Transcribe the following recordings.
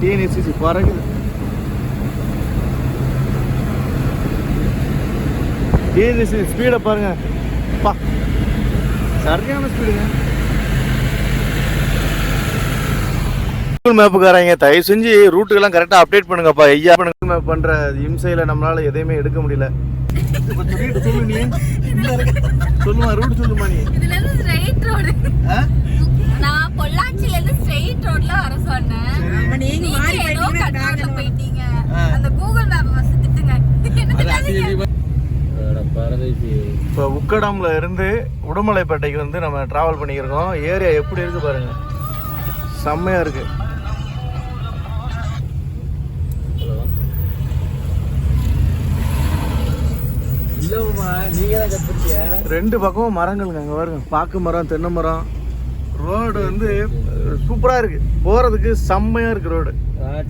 TNSCC பறக்குது. TNSCC ஸ்பீடை பாருங்க, பா சரியான ஸ்பீடுங்க. கூகுள் மேப்புக்காரங்க தயவு செஞ்சு ரூட்டுக்கெல்லாம் கரெக்டாக அப்டேட் பண்ணுங்கப்பா. ஐயா கூகுள் மேப் பண்ணுற இம்சையில் நம்மளால எதையுமே எடுக்க முடியல. சொல்லுமா ரூட் சொல்லுமா நீ. இதுல இருந்து ஸ்ட்ரைட் ரோட். நான் பொள்ளாச்சில இருந்து ஸ்ட்ரைட் ரோட்ல வர சொன்னேன். நீங்க மாறி போயிட்டீங்க. அந்த கூகுள் மேப் வச்சு திட்டுங்க. இப்போ உக்கடம்ல இருந்து உடுமலைப்பேட்டைக்கு வந்து நம்ம டிராவல் பண்ணிக்கிறோம். ஏரியா எப்படி இருக்கு பாருங்க, செம்மையா இருக்கு. ரெண்டு பக்கமும் மரங்கள்ங்க. அங்கே பாருங்க, பாக்கு மரம், தென்னை மரம். ரோடு வந்து சூப்பராக இருக்கு, போகிறதுக்கு செம்மையாக இருக்கு ரோடு.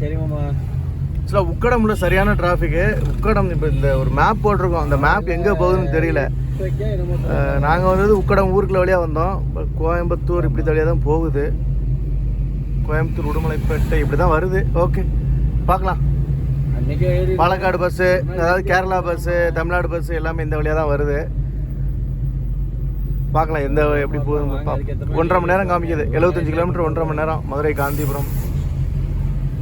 சரிமாம்மா. ஆக்சுவலாக உக்கடம்ல சரியான டிராஃபிக்கு. உக்கடம் இப்போ இந்த ஒரு மேப் போட்டிருக்கோம், அந்த மேப் எங்கே போகுதுன்னு தெரியல. நாங்கள் வந்தது உக்கடம் ஊருக்குள்ள வழியாக வந்தோம். கோயம்புத்தூர் இப்படி வழியாக தான் போகுது. கோயம்புத்தூர் உடுமலைப்பேட்டை இப்படி தான் வருது. ஓகே பார்க்கலாம். பாலக்காடு பஸ்ஸு, அதாவது கேரளா பஸ்ஸு, தமிழ்நாடு பஸ்ஸு எல்லாமே இந்த வழியாக தான் வருது. பார்க்கலாம் எந்த எப்படி போகுது. 1.5 மணி நேரம் காமிக்குது. 75 கிலோமீட்டர் 1.5 மணி நேரம். மதுரை காந்திபுரம்.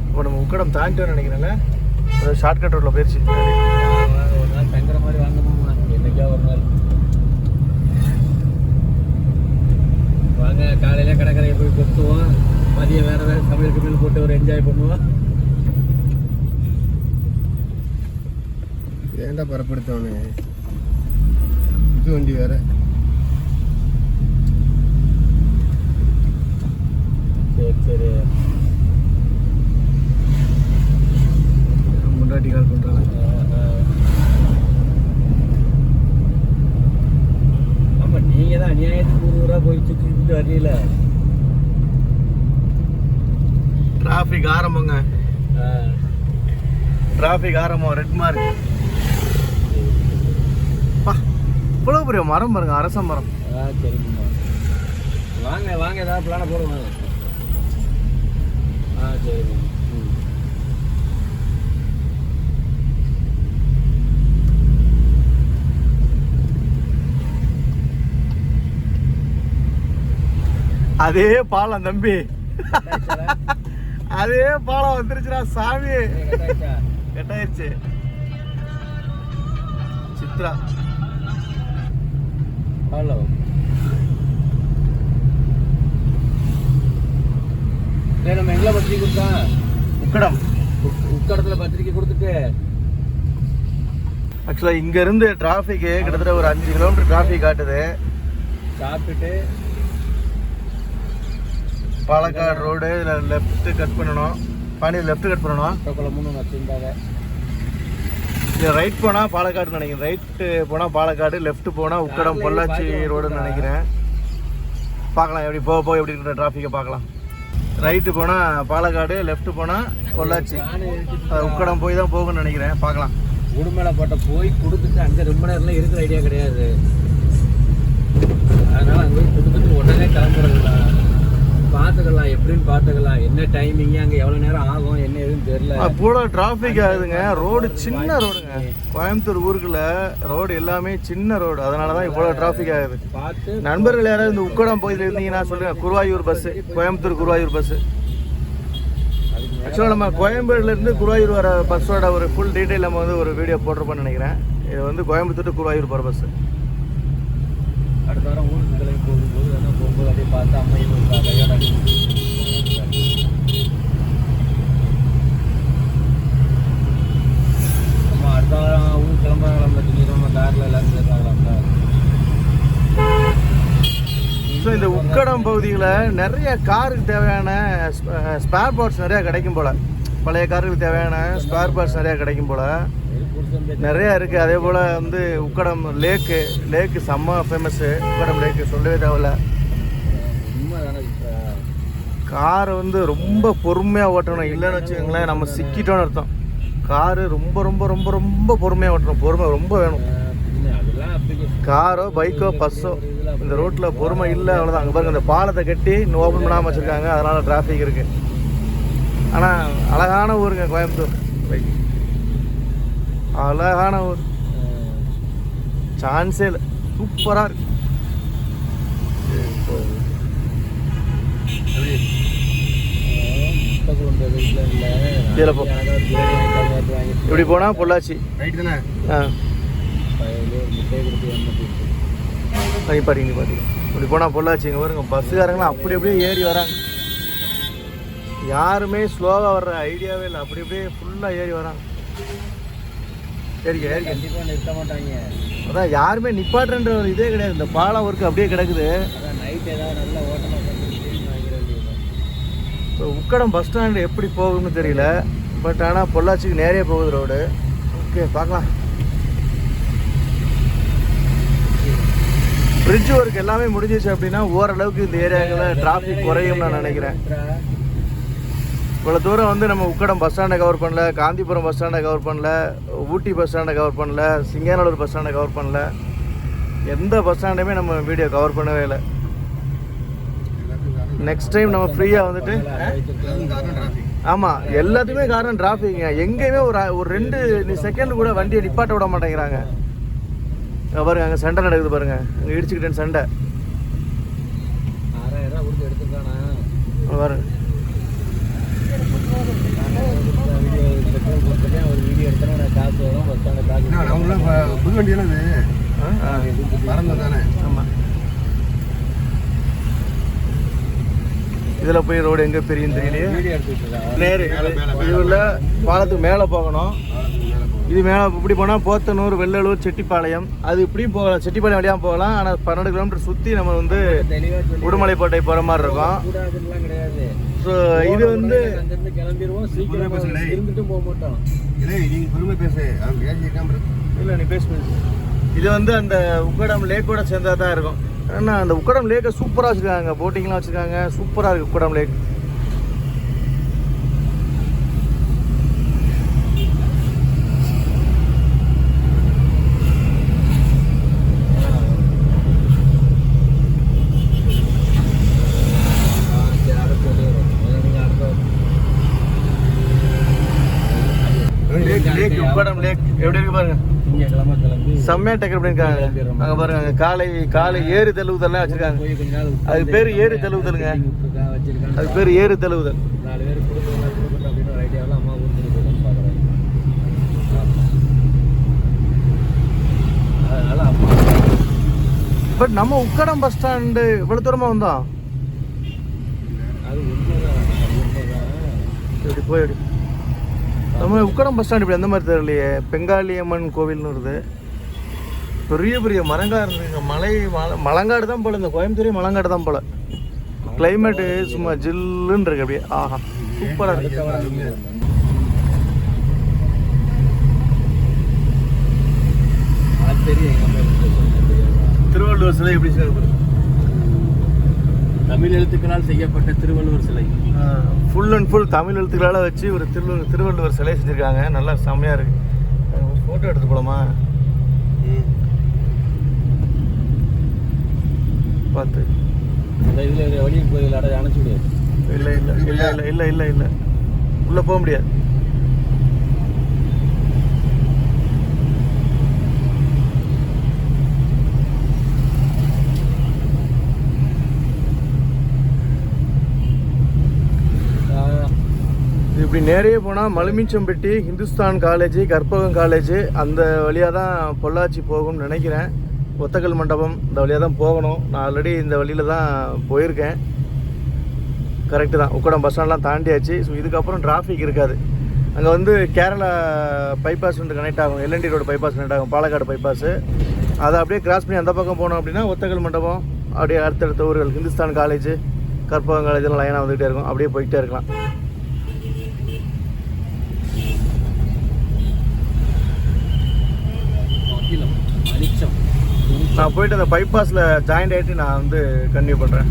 இப்போ நம்ம உக்கடம் தாண்டிட்டோம்னு நினைக்கிறேன்ல, ஷார்ட்கட் ரோட்டில் போயிடுச்சு. ஒரு நாள் தங்குற மாதிரி வாங்கணுமா? என்னைக்கா ஒரு நாள் வாங்க. காலையில் கடற்கரையை போய் கொத்துவோம், மதியம் வேறு வேறு சமையலுக்கு மேல் போட்டு ஒரு என்ஜாய் பண்ணுவோம். ஏன்டா பரப்படுத்தவனு, இது வண்டி வேற. சரி சரி, முன்னாடி கால் பண்ணுறாங்க. ஆமாம், நீங்கள் தான் அநியாயத்துக்கு 100 ரூபா போய் சுற்றிட்டு வரல. டிராஃபிக் ஆரம்பங்க, டிராஃபிக் ஆரம்பம். Red mark. இவ்வளோ பெரிய மரம் பாருங்க, அரச மரம். சரிங்கம்மா, வாங்க வாங்க, ஏதாவது பிளான போடுவாங்க. சரிங்க. அதே பாலம் தம்பி, அதே பாலம் வந்துருச்சுடா சாமி. கட்டாயிருச்சு. சித்ரா ஹலோ. நம்ம எங்கே பத்திரிக்கை கொடுத்தா? உக்கடம். உக்கடத்தில் பத்திரிக்கை கொடுத்துட்டு ஆக்சுவலாக இங்கேருந்து டிராஃபிக்கு கிட்டத்தட்ட ஒரு 5 கிலோமீட்டர் டிராஃபிக் காட்டுது. சாப்பிட்டுட்டு பாலக்காடு ரோடு, இதில் லெஃப்ட்டு கட் பண்ணணும். பாண்டியில் லெஃப்ட்டு கட் பண்ணணும். குழம்புன்னு வச்சுருந்தாங்க. இல்லை ரைட் போனால் பாலக்காடுன்னு நினைக்கிறேன். ரைட்டு போனால் பாலக்காடு, லெஃப்ட்டு போனால் உக்கடம் பொள்ளாச்சி ரோடுன்னு நினைக்கிறேன். பார்க்கலாம் எப்படி போக போக எப்படி இருக்கிற டிராஃபிக்கை பார்க்கலாம். ரைட்டு போனால் பாலக்காடு, லெஃப்ட்டு போனால் பொள்ளாச்சி. உக்கடம் போய் தான் போகணும்னு நினைக்கிறேன். பார்க்கலாம். உடுமலைப்பேட்டை போய் கொடுத்துட்டு அங்கே ரொம்ப நேரம்லாம் இருக்கிற ஐடியா கிடையாது. அதனால் அங்கே போய் கொடுத்துட்டு உடனே கிளம்புறதுல பார்த்துக்கலாம், எப்படின்னு பார்த்துக்கலாம். என்ன டைமிங்கு, அங்கே எவ்வளோ நேரம் ஆகும், என்ன எதுன்னு தெரியல. அவ்வளோ டிராஃபிக் ஆகுதுங்க. ரோடு சின்ன ரோடுங்க. கோயம்புத்தூர் ஊருக்குள்ள ரோடு எல்லாமே சின்ன ரோடு, அதனால தான் இவ்வளோ டிராஃபிக் ஆகுது. பார்த்து நண்பர்கள் யாராவது இந்த உக்கடம் பகுதியில் இருந்தீங்கன்னா சொல்லுங்கள். Guruvayur bus, Coimbatore Guruvayur bus. ஆக்சுவலாக நம்ம கோயம்பேடுலேருந்து குருவாயூர் வர பஸ்ஸோட ஒரு ஃபுல் டீட்டெயில் நம்ம வந்து ஒரு வீடியோ போட்டிருப்போம்னு நினைக்கிறேன். இது வந்து கோயம்புத்தூர் டு குருவாயூர் போகிற பஸ்ஸு. அடுத்த வாரம் ஊருக்கு கிளம்பி போகும்போது வேணா போகும்போது அப்படியே பார்த்து அம்மையும் கையோட நம்ம அடுத்த வாரம் ஊருக்கு கிளம்புறாங்களாம். பார்த்தீங்கன்னா நம்ம காரில் எல்லாரும் சேர்றாங்களாம்ல. ஸோ இந்த உக்கடம் பகுதியில் நிறைய காருக்கு தேவையான ஸ்பேர் பார்ட்ஸ் நிறையா கிடைக்கும் போல். பழைய காருக்கு தேவையான ஸ்பேர் பார்ட்ஸ் நிறையா கிடைக்கும் போல். நிறையா இருக்குது. அதே போல் வந்து உக்கடம் லேக்கு செம்ம ஃபேமஸ்ஸு. உக்கடம் லேக்கு சொல்லவே தேவையில்ல. காரை வந்து ரொம்ப பொறுமையாக ஓட்டணும். இல்லைன்னு வச்சுக்கோங்களேன், நம்ம சிக்கிட்டோன்னு அர்த்தம். காரு ரொம்ப ரொம்ப ரொம்ப ரொம்ப பொறுமையாக ஓட்டணும். பொறுமை ரொம்ப வேணும். காரோ பைக்கோ பஸ்ஸோ இந்த ரோட்டில் பொறுமை இல்லை, அவ்வளோதான். அங்கே பாருங்க, இந்த பாலத்தை கட்டி இன்னும் ஓப்பன் பண்ணாமல் வச்சுருக்காங்க, அதனால் டிராஃபிக் இருக்குது. ஆனால் அழகான ஊருங்க கோயம்புத்தூர். ரைட், அழகான ஊர், சான்ஸே இல்லை, சூப்பராக இருக்கு. இதில் போ, இப்படி போனால் பொள்ளாச்சி. ரைட் தானே? பாருங்க பாருங்க, இப்படி போனால் பொள்ளாச்சி. இங்கே வருங்க பஸ்ஸுக்காரங்களாம் அப்படி அப்படியே ஏறி வராங்க. யாருமே ஸ்லோவாக வர்ற ஐடியாவே இல்லை, அப்படி அப்படியே ஃபுல்லாக ஏறி வராங்க. ஏறிக்க ஏறிக்க, கண்டிப்பாக நிறுத்த மாட்டாங்க. அதான் யாருமே நிப்பாட்டுன்ற ஒரு இதே கிடையாது. இந்த பாலம் ஒர்க்கு அப்படியே கிடக்குது. அதான் நைட் ஏதாவது நல்ல ஓட்டமாக இப்போ உக்கடம் பஸ் ஸ்டாண்டு எப்படி போகும்னு தெரியல. பட் ஆனால் பொள்ளாச்சிக்கு நேரே போகுது ரோடு. ஓகே, பார்க்கலாம். பிரிட்ஜ் ஒர்க் எல்லாமே முடிஞ்சிச்சு அப்படின்னா ஓரளவுக்கு இந்த ஏரியாவில் டிராஃபிக் குறையும் நான் நினைக்கிறேன். இவ்வளோ தூரம் வந்து நம்ம உக்கடம் பஸ் ஸ்டாண்டை கவர் பண்ணல, காந்திபுரம் பஸ் ஸ்டாண்டை கவர் பண்ணல, ஊட்டி பஸ் ஸ்டாண்டை கவர் பண்ணல, சிங்கானல்லூர் பஸ் ஸ்டாண்டை கவர் பண்ணல. எந்த பஸ் ஸ்டாண்டையுமே நம்ம வீடியோ கவர் பண்ணவே இல்லை. நெக்ஸ்ட் டைம் நம்ம ஃப்ரீயாக வந்துட்டு, ஆமாம் எல்லாத்துக்குமே காரணம் டிராஃபிக்குங்க. எங்கேயுமே ஒரு 2 செகண்ட் கூட வண்டியை நிப்பாட்ட விட மாட்டேங்கிறாங்க. பாருங்க, அங்கே சண்டை நடக்குது பாருங்க, அங்கே இடிச்சுக்கிட்டேன் சண்டை. 6000 கொடுத்து எடுத்துருக்கானா பாருங்க. ஒரு வீடியோ எடுத்தா நான் காசு வரும். பஸ் ஸ்டாண்ட் காசு அவங்களாம் புது வண்டி தானே இது? மறந்து தானே? ஆமாம், இதில் போய் ரோடு எங்கே பெரியும் தெரியலையே. வீடியோ எடுத்துக்கிட்டு நேரு இதில் பாலத்துக்கு மேலே போகணும். இது மேலே இப்படி போனால் போத்தனூர், வெள்ளலூர், செட்டிப்பாளையம், அது இப்படியும் போகலாம். செட்டிப்பாளையம் வழியாக போகலாம். ஆனால் 12 கிலோமீட்டர் சுற்றி நம்ம வந்து உடுமலைப்பேட்டை போகிற மாதிரி இருக்கும். கூடாதுலாம் கிடையாது. ஸோ இது வந்து அங்கேருந்து கிளம்பிடுவோம், சீக்கிரம் இருந்துட்டு போக மாட்டோம். இல்லை, நீங்கள் பொறுமை பேசு. அவன் பேசிக்காம இல்லை, நீ பேசு. இது வந்து அந்த உக்கடம் லேக்கோட சேர்ந்தா தான் இருக்கும். ஏன்னா அந்த உக்கடம் லேக்கை சூப்பராக வச்சுருக்காங்க, போட்டிங்லாம் வச்சுருக்காங்க. சூப்பராக இருக்குது உக்கடம் லேக். உக்கடம் லேக் எப்படி இருக்கு பாருங்க. திங்கக்கிழமை கிளம்பி செம்மையா டெக்கர் பண்ணிருக்காங்க. அங்க பாருங்க, அங்க காலை ஏறு தழுவுதல்லாம் வச்சிருக்காங்க. அது பேரு ஏறு தழுவுதலுங்க. அது பேரு ஏறு தழுவுதல். 4 பேர் கொடுக்கணும் அப்படின்னு ஒரு ஐடியாவில் அம்மா கொடுத்துருக்கோம் பார்க்குறேன். அதனால அம்மா பட் நம்ம உக்கடம் பஸ் ஸ்டாண்டு இவ்வளவு தூரமா வந்தோம். அது உண்மைதான். இப்படி போயிடு. நம்ம உக்கடம் பஸ் ஸ்டாண்ட் இப்படி எந்த மாதிரி தெரியலையே. பெங்காலி அம்மன் கோவில்னு வருது. பெரிய பெரிய மரங்கா இருந்துங்க. மலங்காடு தான் போல. இந்த கோயம்புத்தூரே மலங்காடு தான் போல. கிளைமேட்டு சும்மா ஜில்லுன்னு இருக்கு அப்படியே. ஆஹா, சூப்பராக இருக்கு. திருவள்ளுவர் சிலை எப்படி சார்? தமிழ் எழுத்துக்களால் செய்யப்பட்ட திருவள்ளுவர் சிலை. ஃபுல் அண்ட் ஃபுல் தமிழ் எழுத்துக்களால் வச்சு ஒரு திருவள்ளுவர் சிலை செஞ்சுருக்காங்க. நல்லா செம்மையாக இருக்கு. ஃபோட்டோ எடுத்து போலாமா? பார்த்து இந்த இதில் வழியில் கோயில் அடைய அணைச்சி முடியாது. இல்லை இல்லை இல்லை இல்லை இல்லை இல்லை இல்லை, உள்ளே போக முடியாது. இப்படி நேரே போனால் மலுமிச்சம்பட்டி, ஹிந்துஸ்தான் காலேஜ், கற்பகம் காலேஜ் அந்த வழியாக தான் பொள்ளாச்சி போகும்னு நினைக்கிறேன். ஒத்தக்கல் மண்டபம் இந்த வழியாக தான் போகணும். நான் ஆல்ரெடி இந்த வழியில் தான் போயிருக்கேன். கரெக்டு தான். உக்கடம் பஸ் ஸ்டாண்ட்லாம் தாண்டியாச்சு. ஸோ இதுக்கப்புறம் டிராஃபிக் இருக்காது. அங்கே வந்து கேரளா பைபாஸ் வந்து கனெக்ட் ஆகும். எல்என்டி ரோடு பைபாஸ் கனெக்ட் ஆகும், பாலக்காடு பைபாஸு. அதை அப்படியே கிராஸ் பண்ணி அந்த பக்கம் போனோம் அப்படின்னா ஒத்தக்கல் மண்டபம், அப்படியே அடுத்தடுத்த ஊர்கள் ஹிந்துஸ்தான் காலேஜ், கற்பகம் காலேஜெல்லாம் லைனாக வந்துகிட்டே இருக்கும். அப்படியே போய்கிட்டே இருக்கலாம். நான் போயிட்டு அந்த பைபாஸில் ஜாயின்ட் ஆகிட்டு நான் வந்து கன்டினியூ பண்ணுறேன்.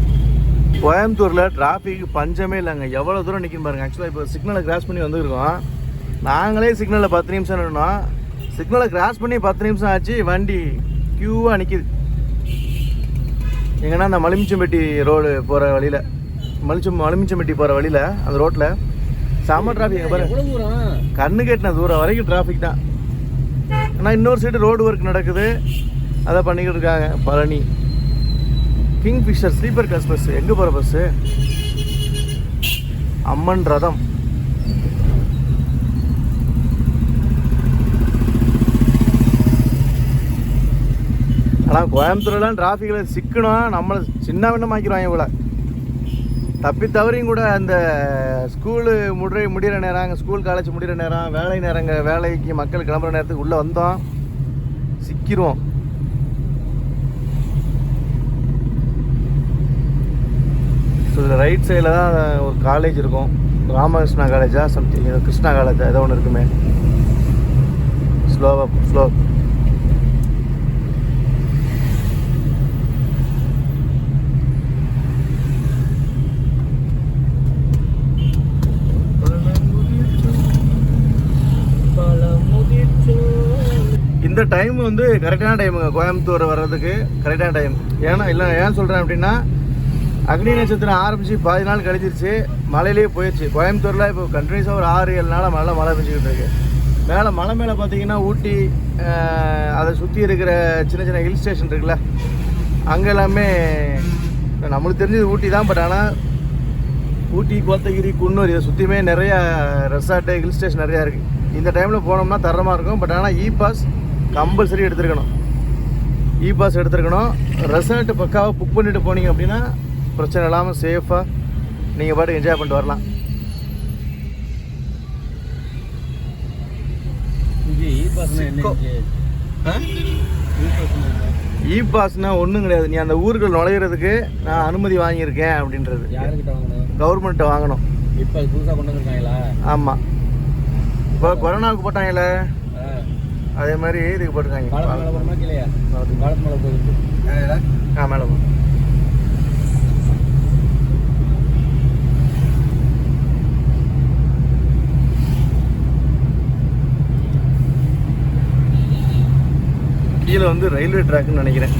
கோயம்புத்தூரில் டிராஃபிக் பஞ்சமே இல்லைங்க. எவ்வளோ தூரம் நிற்கும் பாருங்கள். ஆக்சுவலாக இப்போ சிக்னலை கிராஸ் பண்ணி வந்துருக்கோம். நாங்களே சிக்னலில் 10 நிமிஷம் நின்னோம். சிக்னலை கிராஸ் பண்ணி 10 நிமிஷம் ஆச்சு. வண்டி க்யூவாக நிற்கிது. எங்கன்னா அந்த மலுமிச்சம்பட்டி ரோடு போகிற வழியில், மலுமிச்சம்பட்டி போகிற வழியில் அந்த ரோட்டில் செம்ம டிராஃபிக் பாரு, எவ்வளவு தூரம்? கண்ணு கெட்டின தூரம் வரைக்கும் டிராஃபிக் தான். ஆனால் இன்னொரு சைடு ரோடு ஒர்க் நடக்குது, அதை பண்ணிக்கிட்டு இருக்காங்க. Palani Kingfisher sleeper class bus. எங்கே போகிற பஸ்ஸு? அம்மன் ரதம். ஆனால் கோயம்புத்தூர்லாம் டிராஃபிக்கில் சிக்கணும், நம்மளை சின்ன விண்ணமாக்கிடுவாங்க போல. தப்பி தவறியும் கூட அந்த ஸ்கூலு முடிகிற நேரம், அங்கே ஸ்கூல் காலேஜ் முடிகிற நேரம், வேலை நேரங்க, வேலைக்கு மக்கள் கிளம்புற நேரத்துக்கு உள்ளே வந்தோம் சிக்கிடுவோம். ஸோ இதில் ரைட் சைடில் தான் ஒரு காலேஜ் இருக்கும், ராமகிருஷ்ணா காலேஜா சம்திங், கிருஷ்ணா காலேஜா ஏதோ ஒன்று இருக்குமே. ஸ்லோ இந்த டைம் வந்து கரெக்டான டைமுங்க கோயம்புத்தூர் வர்றதுக்கு, கரெக்டான டைம். ஏன் சொல்கிறேன் அப்படின்னா, அக்னி நட்சத்திரம் ஆரம்பித்து 10 நாள் கழிச்சிருச்சு, மழையிலேயே போயிடுச்சு. கோயம்புத்தூரில் இப்போ கண்டினியூஸாக ஒரு 6-7 நாளாக மழை பெஞ்சிக்கிட்டு இருக்கு. மலை மேலே பார்த்தீங்கன்னா ஊட்டி, அதை சுற்றி இருக்கிற சின்ன ஹில் ஸ்டேஷன் இருக்குல்ல, அங்கே எல்லாமே நம்மளுக்கு தெரிஞ்சது ஊட்டி தான். பட் ஆனால் ஊட்டி, கோத்தகிரி, குன்னூர் இதை சுற்றியுமே நிறையா ரெசார்ட்டு, ஹில் ஸ்டேஷன் நிறையா இருக்குது. இந்த டைமில் போனோம்னா தரமாக இருக்கும். பட் ஆனால் பாஸ் கம்பல்சரி எடுத்துருக்கணும். பாஸ் எடுத்துருக்கணும். ரெசார்ட்டு பக்காவாக புக் பண்ணிட்டு போனீங்க அப்படின்னா பிரச்சனை இல்லாமல் சேஃபாக நீங்கள் பாட்டுக்கு என்ஜாய் பண்ணிட்டு வரலாம். பாஸ்னா ஒன்றும் கிடையாது, நீ அந்த ஊர்கள் நுழையிறதுக்கு நான் அனுமதி வாங்கியிருக்கேன் அப்படின்றது. கவர்மெண்ட்டை வாங்கணும். இப்போ புதுசாக கொண்டு வந்துருக்காங்களா? ஆமாம், இப்போ கொரோனாவுக்கு போட்டாங்கல்ல, அதே மாதிரி இதுக்கு போட்டிருக்காங்க. மேலே போகுது. மேலே போகும். கீழே வந்து ரயில்வே ட்ராக்னு நினைக்கிறேன்.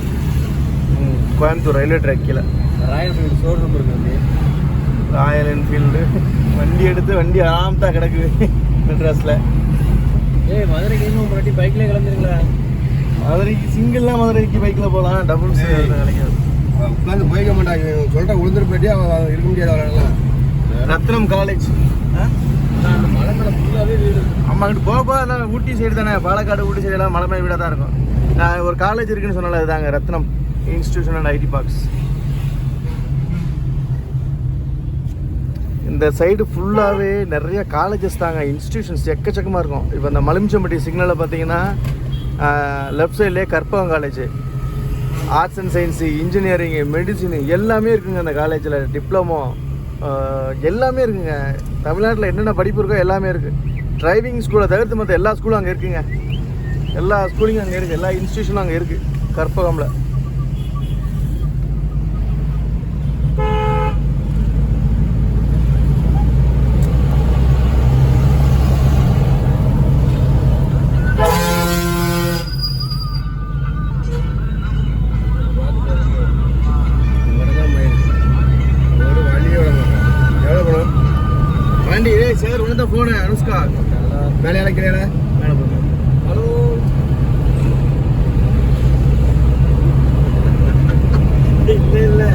கோயம்புத்தூர் ரயில்வே ட்ராக் கீழே ராயல் என்ஃபீல்டு ஷோரூம் இருக்குது. ராயல் என்ஃபீல்டு வண்டி ஆரம்பத்தான் கிடக்குது மெட்ராஸில். மதுரைக்கு இன்னும் முன்னாடி பைக்லேயே கிளம்புறீங்களா? மதுரைக்கு சிங்கிள்லாம் மதுரைக்கு பைக்கில் போகலாம், டபுள்ஸ் கிடைக்காது. உட்காந்து போய்க்க மாட்டாங்க, சொல்கிற உளுந்துரு போயிட்டே இருக்க முடியாது. அவரால் ரத்னம் காலேஜ் அந்த மலை மேலே ஃபுல்லாகவே வீடு. அம்மா அங்கிட்டு போக ஊட்டி சைடு தானே, பாலக்காடு ஊட்டி சைடெல்லாம் மலை மேலே வீடாக தான் இருக்கும். நான் ஒரு காலேஜ் இருக்குன்னு சொன்னால இதுதாங்க, ரத்னம் இன்ஸ்டிடியூஷன் அண்ட் ஐடி பார்க்ஸ். இந்த சைடு ஃபுல்லாகவே நிறைய காலேஜஸ் தாங்க, இன்ஸ்டிடியூஷன்ஸ் எக்கச்சக்கமாக இருக்கும். இப்போ இந்த மலிம்சம்பட்டி சிக்னலில் பார்த்தீங்கன்னா லெஃப்ட் சைட்லேயே Karpagam college, arts and science, engineering, medicine எல்லாமே இருக்குங்க அந்த காலேஜில். டிப்ளமோ எல்லாமே இருக்குங்க. தமிழ்நாட்டில் என்னென்ன படிப்பு இருக்கோ எல்லாமே இருக்குது. டிரைவிங் ஸ்கூலை தவிர்த்து மற்ற எல்லா ஸ்கூலும் அங்கே இருக்குங்க. எல்லா ஸ்கூலிங்கும் அங்கே இருக்குது, எல்லா இன்ஸ்டியூஷனும் அங்கே இருக்குது கற்பகமில். சார் உனக்கு தான் ஃபோனு அனுஷ்கா மேலே இறக்கிறேன். மேலே போங்க. ஹலோ, இல்லை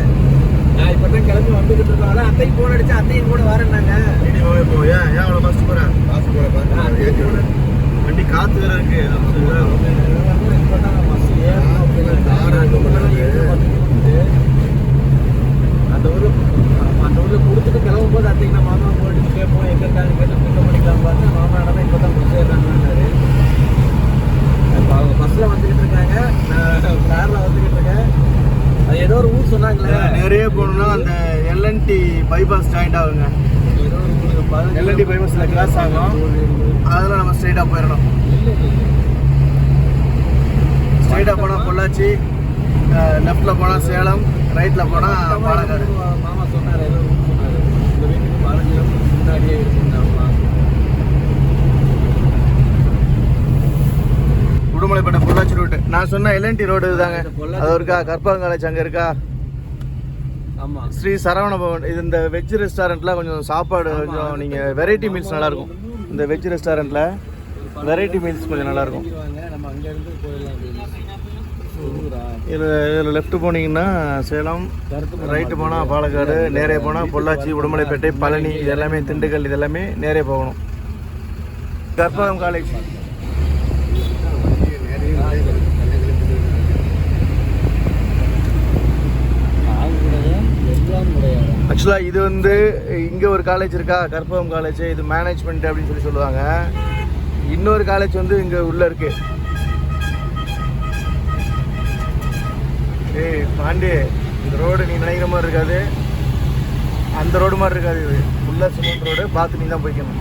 நான் இப்போ தான் கிளம்பி வந்துக்கிட்டு இருக்கோம். அதான் அத்தைக்கு ஃபோன் அடித்தா அத்தையும் கூட வரேன்னாங்க. ஏன் அவ்வளோ மாசம் போகிறேன்? காசு போல பார்த்து வண்டி காற்று வேறு இருக்குது. இப்போ தான் பஸ் அந்த ஊரில் கொடுத்துட்டு கிளம்பும் போது அத்தைக்கு நான் மாமா போயிட்டு கேட்போம், எங்கே இருக்காங்க கேட்டு பிக்கப் பண்ணிக்கலாம் பார்த்து மாமா இடமே இப்போ தான் பஸ் ஏறாங்கன்னாரு. இப்போ அவங்க பஸ்ஸில் வந்துக்கிட்டு இருக்காங்க, நான் காரில் வந்துக்கிட்டு இருக்கேன். அது ஏதோ ஒரு ஊர் சொன்னாங்களே, நிறைய போகணுன்னா அந்த எல்என்டி பைபாஸ் ஜாயிண்ட் ஆகுங்க. ஏதோ ஒரு ஊருக்கு எல்என்டி பைபாஸில் கிராஸ் ஆகும், அதில் நம்ம ஸ்ட்ரைட்டாக போயிடணும். ஸ்ட்ரைட்டாக போனால் பொள்ளாச்சி, லெஃப்டில் போனால் சேலம், ரைட்டில் போனால் பாலக்காடு. மாமா சொன்னார், ஏதோ ஊர் சொன்னார். இந்த வீட்டுக்கு 15 கிலோமீட்டர் முன்னாடியே இருக்குன்னாமா. உடுமலைப்பேட்டை பொள்ளாச்சி ரோடு. நான் சொன்ன எல்என்டி ரோடு இதுதாங்க. அது இருக்கா? கற்பகம் காலேஜ் அங்கே இருக்கா? ஆமா ஸ்ரீ சரவண பவன். இது இந்த வெஜ் ரெஸ்டாரண்ட்டில் கொஞ்சம் சாப்பாடு கொஞ்சம் நீங்கள் வெரைட்டி மீல்ஸ் நல்லாயிருக்கும். இந்த வெஜ் ரெஸ்டாரண்ட்டில் வெரைட்டி மீல்ஸ் கொஞ்சம் நல்லாயிருக்கும். நம்ம அங்கேருந்து போயிடலாம். இதில் லெஃப்ட் போனீங்கன்னா சேலம், ரைட்டு போனால் பாலக்காடு, நேரே போனால் பொள்ளாச்சி, உடுமலைப்பேட்டை, பழனி, இது எல்லாமே திண்டுக்கல், இது எல்லாமே நேரே போகணும். கற்பகம் காலேஜ். ஆக்சுவலாக இது வந்து இங்கே ஒரு காலேஜ் இருக்கா, கற்பகம் காலேஜ், இது மேனேஜ்மெண்ட் அப்படின்னு சொல்லுவாங்க. இன்னொரு காலேஜ் வந்து இங்கே உள்ளே இருக்கு. ஏய் பாண்டி, இந்த ரோடு நீ நினைக்கிற மாதிரி இருக்காது, அந்த ரோடு மாதிரி இருக்காது. இது ஃபுல்லாக சிமெண்ட் ரோடு, பார்த்து நீ தான் போய்க்கணும்.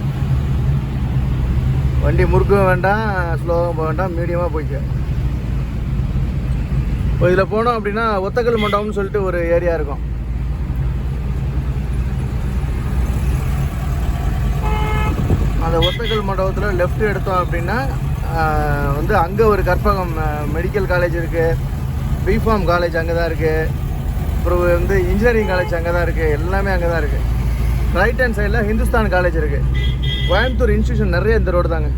வண்டி முறுக்கவும் வேண்டாம், ஸ்லோவாக போக வேண்டாம், மீடியமாக போய்க்க. இப்போ இதில் போனோம் அப்படின்னா ஒத்தக்கல் மண்டபம்னு சொல்லிட்டு ஒரு ஏரியா இருக்கும். அந்த ஒத்தக்கல் மண்டபத்தில் லெஃப்ட் எடுத்தோம் அப்படின்னா வந்து அங்கே ஒரு கற்பகம் மெடிக்கல் காலேஜ் இருக்குது, பிஃபார்ம் காலேஜ் அங்கே தான் இருக்குது, அப்புறம் வந்து இன்ஜினியரிங் காலேஜ் அங்கே தான் இருக்குது, எல்லாமே அங்கே தான் இருக்குது. ரைட் ஹேண்ட் சைடில் ஹிந்துஸ்தான் காலேஜ் இருக்குது. கோயம்புத்தூர் இன்ஸ்டியூஷன் நிறைய இந்த ரோடு தாங்க.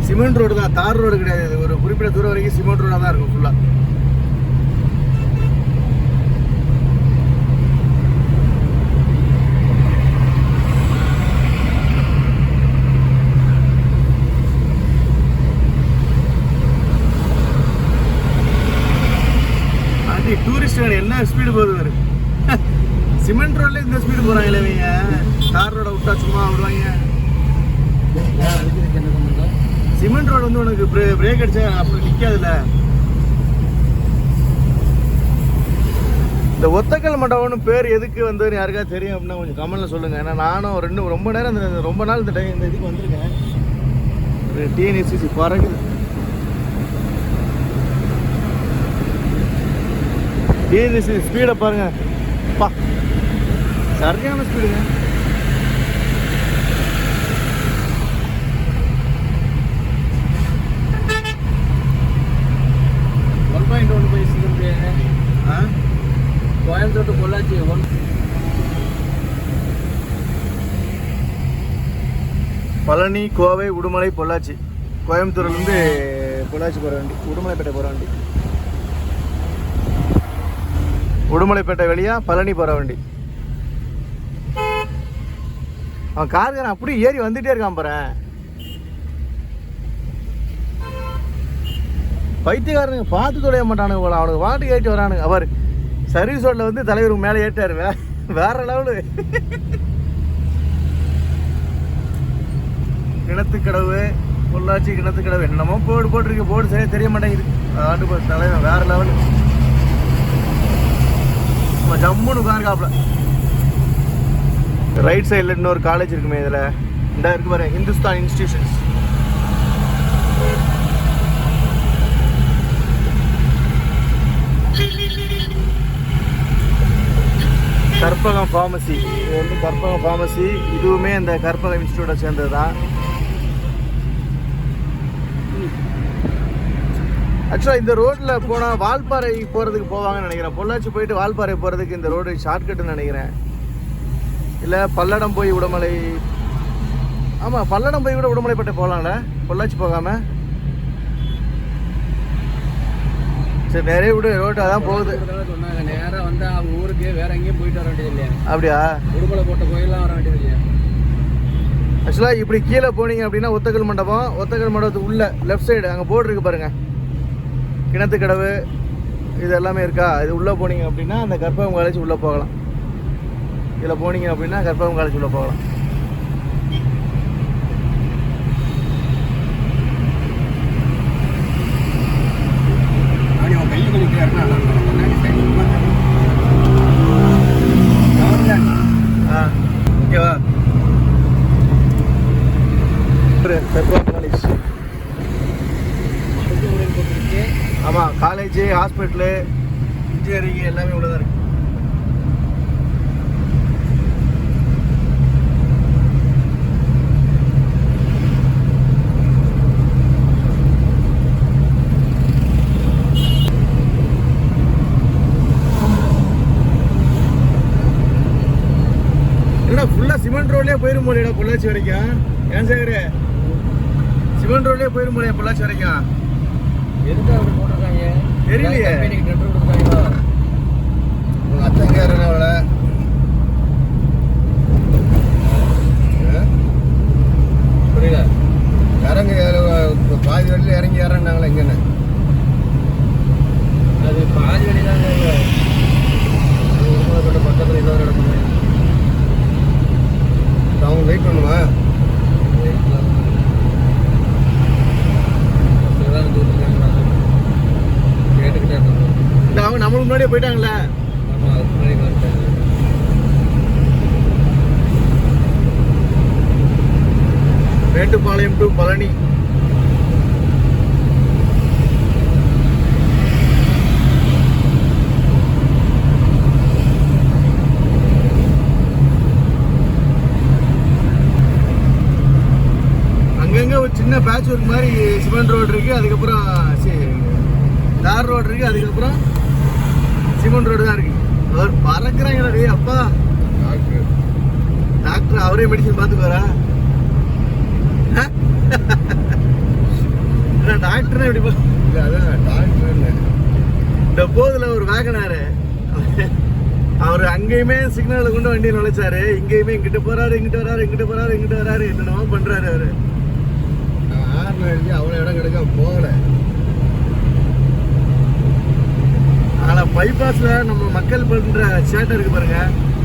சிமெண்ட் ரோடு தான், தார் ரோடு கிடையாது. இது ஒரு குறிப்பிட்ட தூரம் வரைக்கும் சிமெண்ட் ரோடாக தான் இருக்கும் ஃபுல்லாக. ஆண்டி டூரிஸ்ட் கார்டு என்ன ஸ்பீடு போகுது. சிமெண்ட் ரோட்ல இந்த ஸ்பீடு போகிறாங்களே இவங்க. தார் ரோட விட்டா சும்மா விடுவாங்க. சிமெண்ட் ரோடு வந்து உனக்கு பிரேக் அடிச்சா அப்படி நிற்காதுல்ல. இந்த ஒத்தக்கல் மண்டபம்னு பேர் எதுக்கு வந்து யாருக்காவது தெரியும் அப்படின்னா கொஞ்சம் கமெண்ட்ல சொல்லுங்க. ஏன்னா நானும் ரொம்ப நேரம் ரொம்ப நாள் இந்த இதுக்கு வந்திருக்கேன். டிஎன்எஸ்சிசி பறக்குது. டிஎன்எஸ்சி ஸ்பீடை பாருங்க, பா சரியான ஸ்பீடுங்க. கோயம்புத்தூர் டு பொள்ளாச்சி பழனி, கோவை, உடுமலை, பொள்ளாச்சி. கோயம்புத்தூர்லேருந்து பொள்ளாச்சி போகிற வண்டி, உடுமலைப்பேட்டை போகிற வண்டி. உடுமலைப்பேட்டை வழியாக பழனி போகிற வண்டி. அவன் கார்காரன் அப்படியே ஏறி வந்துகிட்டே இருக்கான் பாரு. பைத்தியக்காரனுங்க பார்த்து தொடைய மாட்டானுங்க போல, அவனுக்கு வாட்டுக்கு ஏற்றி வரானுங்க. அவர் சர்வீஸ் ரோட்டில் வந்து தலைவருக்கு மேலே ஏற்றாரு, வேற லெவலு. கிணத்துக்கடவு, பொள்ளாச்சி கிணத்துக்கடவு, என்னமோ போட்டிருக்கு. போர்டு சரியாக தெரிய மாட்டேங்குது. ஆண்டு தலைவன் வேற லெவலு. ஜம்முன்னு உட்காருக்காப்புல. ரைட் சைடில் இன்னொரு காலேஜ் இருக்குமே, இதில் இந்த இருக்கு பாரு, ஹிந்துஸ்தான் இன்ஸ்டிடியூஷன்ஸ். கற்பகம் ஃபார்மசி. இது வந்து கற்பகம் ஃபார்மசி. இதுவுமே அந்த கற்பகம் இன்ஸ்டியூட்டை சேர்ந்தது தான். ஆக்சுவலாக இந்த ரோட்டில் போனால் வால்பாறை போகிறதுக்கு போவாங்கன்னு நினைக்கிறேன். பொள்ளாச்சி போயிட்டு வால்பாறை போகிறதுக்கு இந்த ரோடு ஷார்ட்கட்டுன்னு நினைக்கிறேன். இல்லை பல்லடம் போய் உடுமலை. ஆமாம், பல்லடம் போய் கூட உடுமலைப்பேட்டை போகலாம்ல, பொள்ளாச்சி போகாமல். சரி, நிறைய விடு ரோட்டு அதான் போகுது. சொன்னாங்க நேராக வந்து அவங்க ஊருக்கு வேற எங்கேயும் போயிட்டு வர வேண்டியது இல்லையா? அப்படியா? உடுமலை போட்ட கோயிலாம் வர வேண்டியது இல்லையா? ஆக்சுவலாக இப்படி கீழே போனீங்க அப்படின்னா ஒத்தக்கல் மண்டபம். ஒத்தக்கல் மண்டபத்துக்கு உள்ள லெஃப்ட் சைடு அங்கே போர்டு இருக்கு பாருங்க, கிணத்துக்கடவு, இது எல்லாமே இருக்கா. இது உள்ளே போனீங்க அப்படின்னா அந்த கற்பகம் காலேஜ் உள்ளே போகலாம். இதில் போனீங்க அப்படின்னா கற்பகம் காலேஜ் உள்ளே போகலாம். ஓகேவா? கற்பகம் காலேஜ். ஆமாம், காலேஜு, ஹாஸ்பிட்டலு, இன்ஜினியரிங் எல்லாமே உள்ளதாக இருக்கு. சிவன் ரோட்லயே போயிரும் போலியடா பொள்ளாச்சி வரைக்கும். ஏன் சேகரு சிவன் ரோட்லயே போயிரும் போலியா பொள்ளாச்சி வரைக்கும்? எதுக்கு அப்படி போட்டிருக்காங்க தெரியலையே. கம்பெனிக்கு டெண்டர் கொடுத்தாங்களா? உங்க அத்தைங்க யாருன்னா புரியல. இறங்க பாதி வழியில் இறங்கி ஏறனாங்களா எங்கன்னு? அது பாதி வழி தாங்க. பக்கத்தில் இன்னொரு இடம் அவங்க வெயிட் பண்ணுமா? கேட்டுக்கிட்டே இருக்காங்க. இந்த அவங்க நம்மளுக்கு முன்னாடியே போயிட்டாங்களே. ஆமாம், அதுக்கு முன்னாடி வந்துட்டாங்க. மேட்டுப்பாளையம் டு பழனி. அங்கங்க ஒரு சின்ன பேட்ச் ஒர்க் மாதிரி சிமெண்ட் ரோடு இருக்கு, அதுக்கப்புறம் தார் ரோடு இருக்கு, அதுக்கப்புறம் சிமெண்ட் ரோடு தான் இருக்கு. அவர் பறக்குறாங்க டேய் அப்பா. டாக்டர் அவரே மெடிசன் பார்த்துக்குவாரா? டாக்டர் எப்படி இல்லை அதான் டாக்டர். இந்த போதுல ஒரு வேகனாரு அவர் அங்கேயுமே சிக்னலை கொண்டு வண்டியை நுழைச்சாரு, இங்கேயுமே இங்கிட்டு போறாரு, இங்கிட்டு வராரு, இங்கிட்டு போறாரு, இங்கிட்டு வராரு, என்னென்னமோ பண்றாரு அவரு. நான் ஆறுல எழுதி அவ்வளோ இடம் கிடைக்காம போகல. ஆனா பைபாஸ்ல நம்ம மக்கள் பண்ற சேட்டை இருக்கு பாருங்க.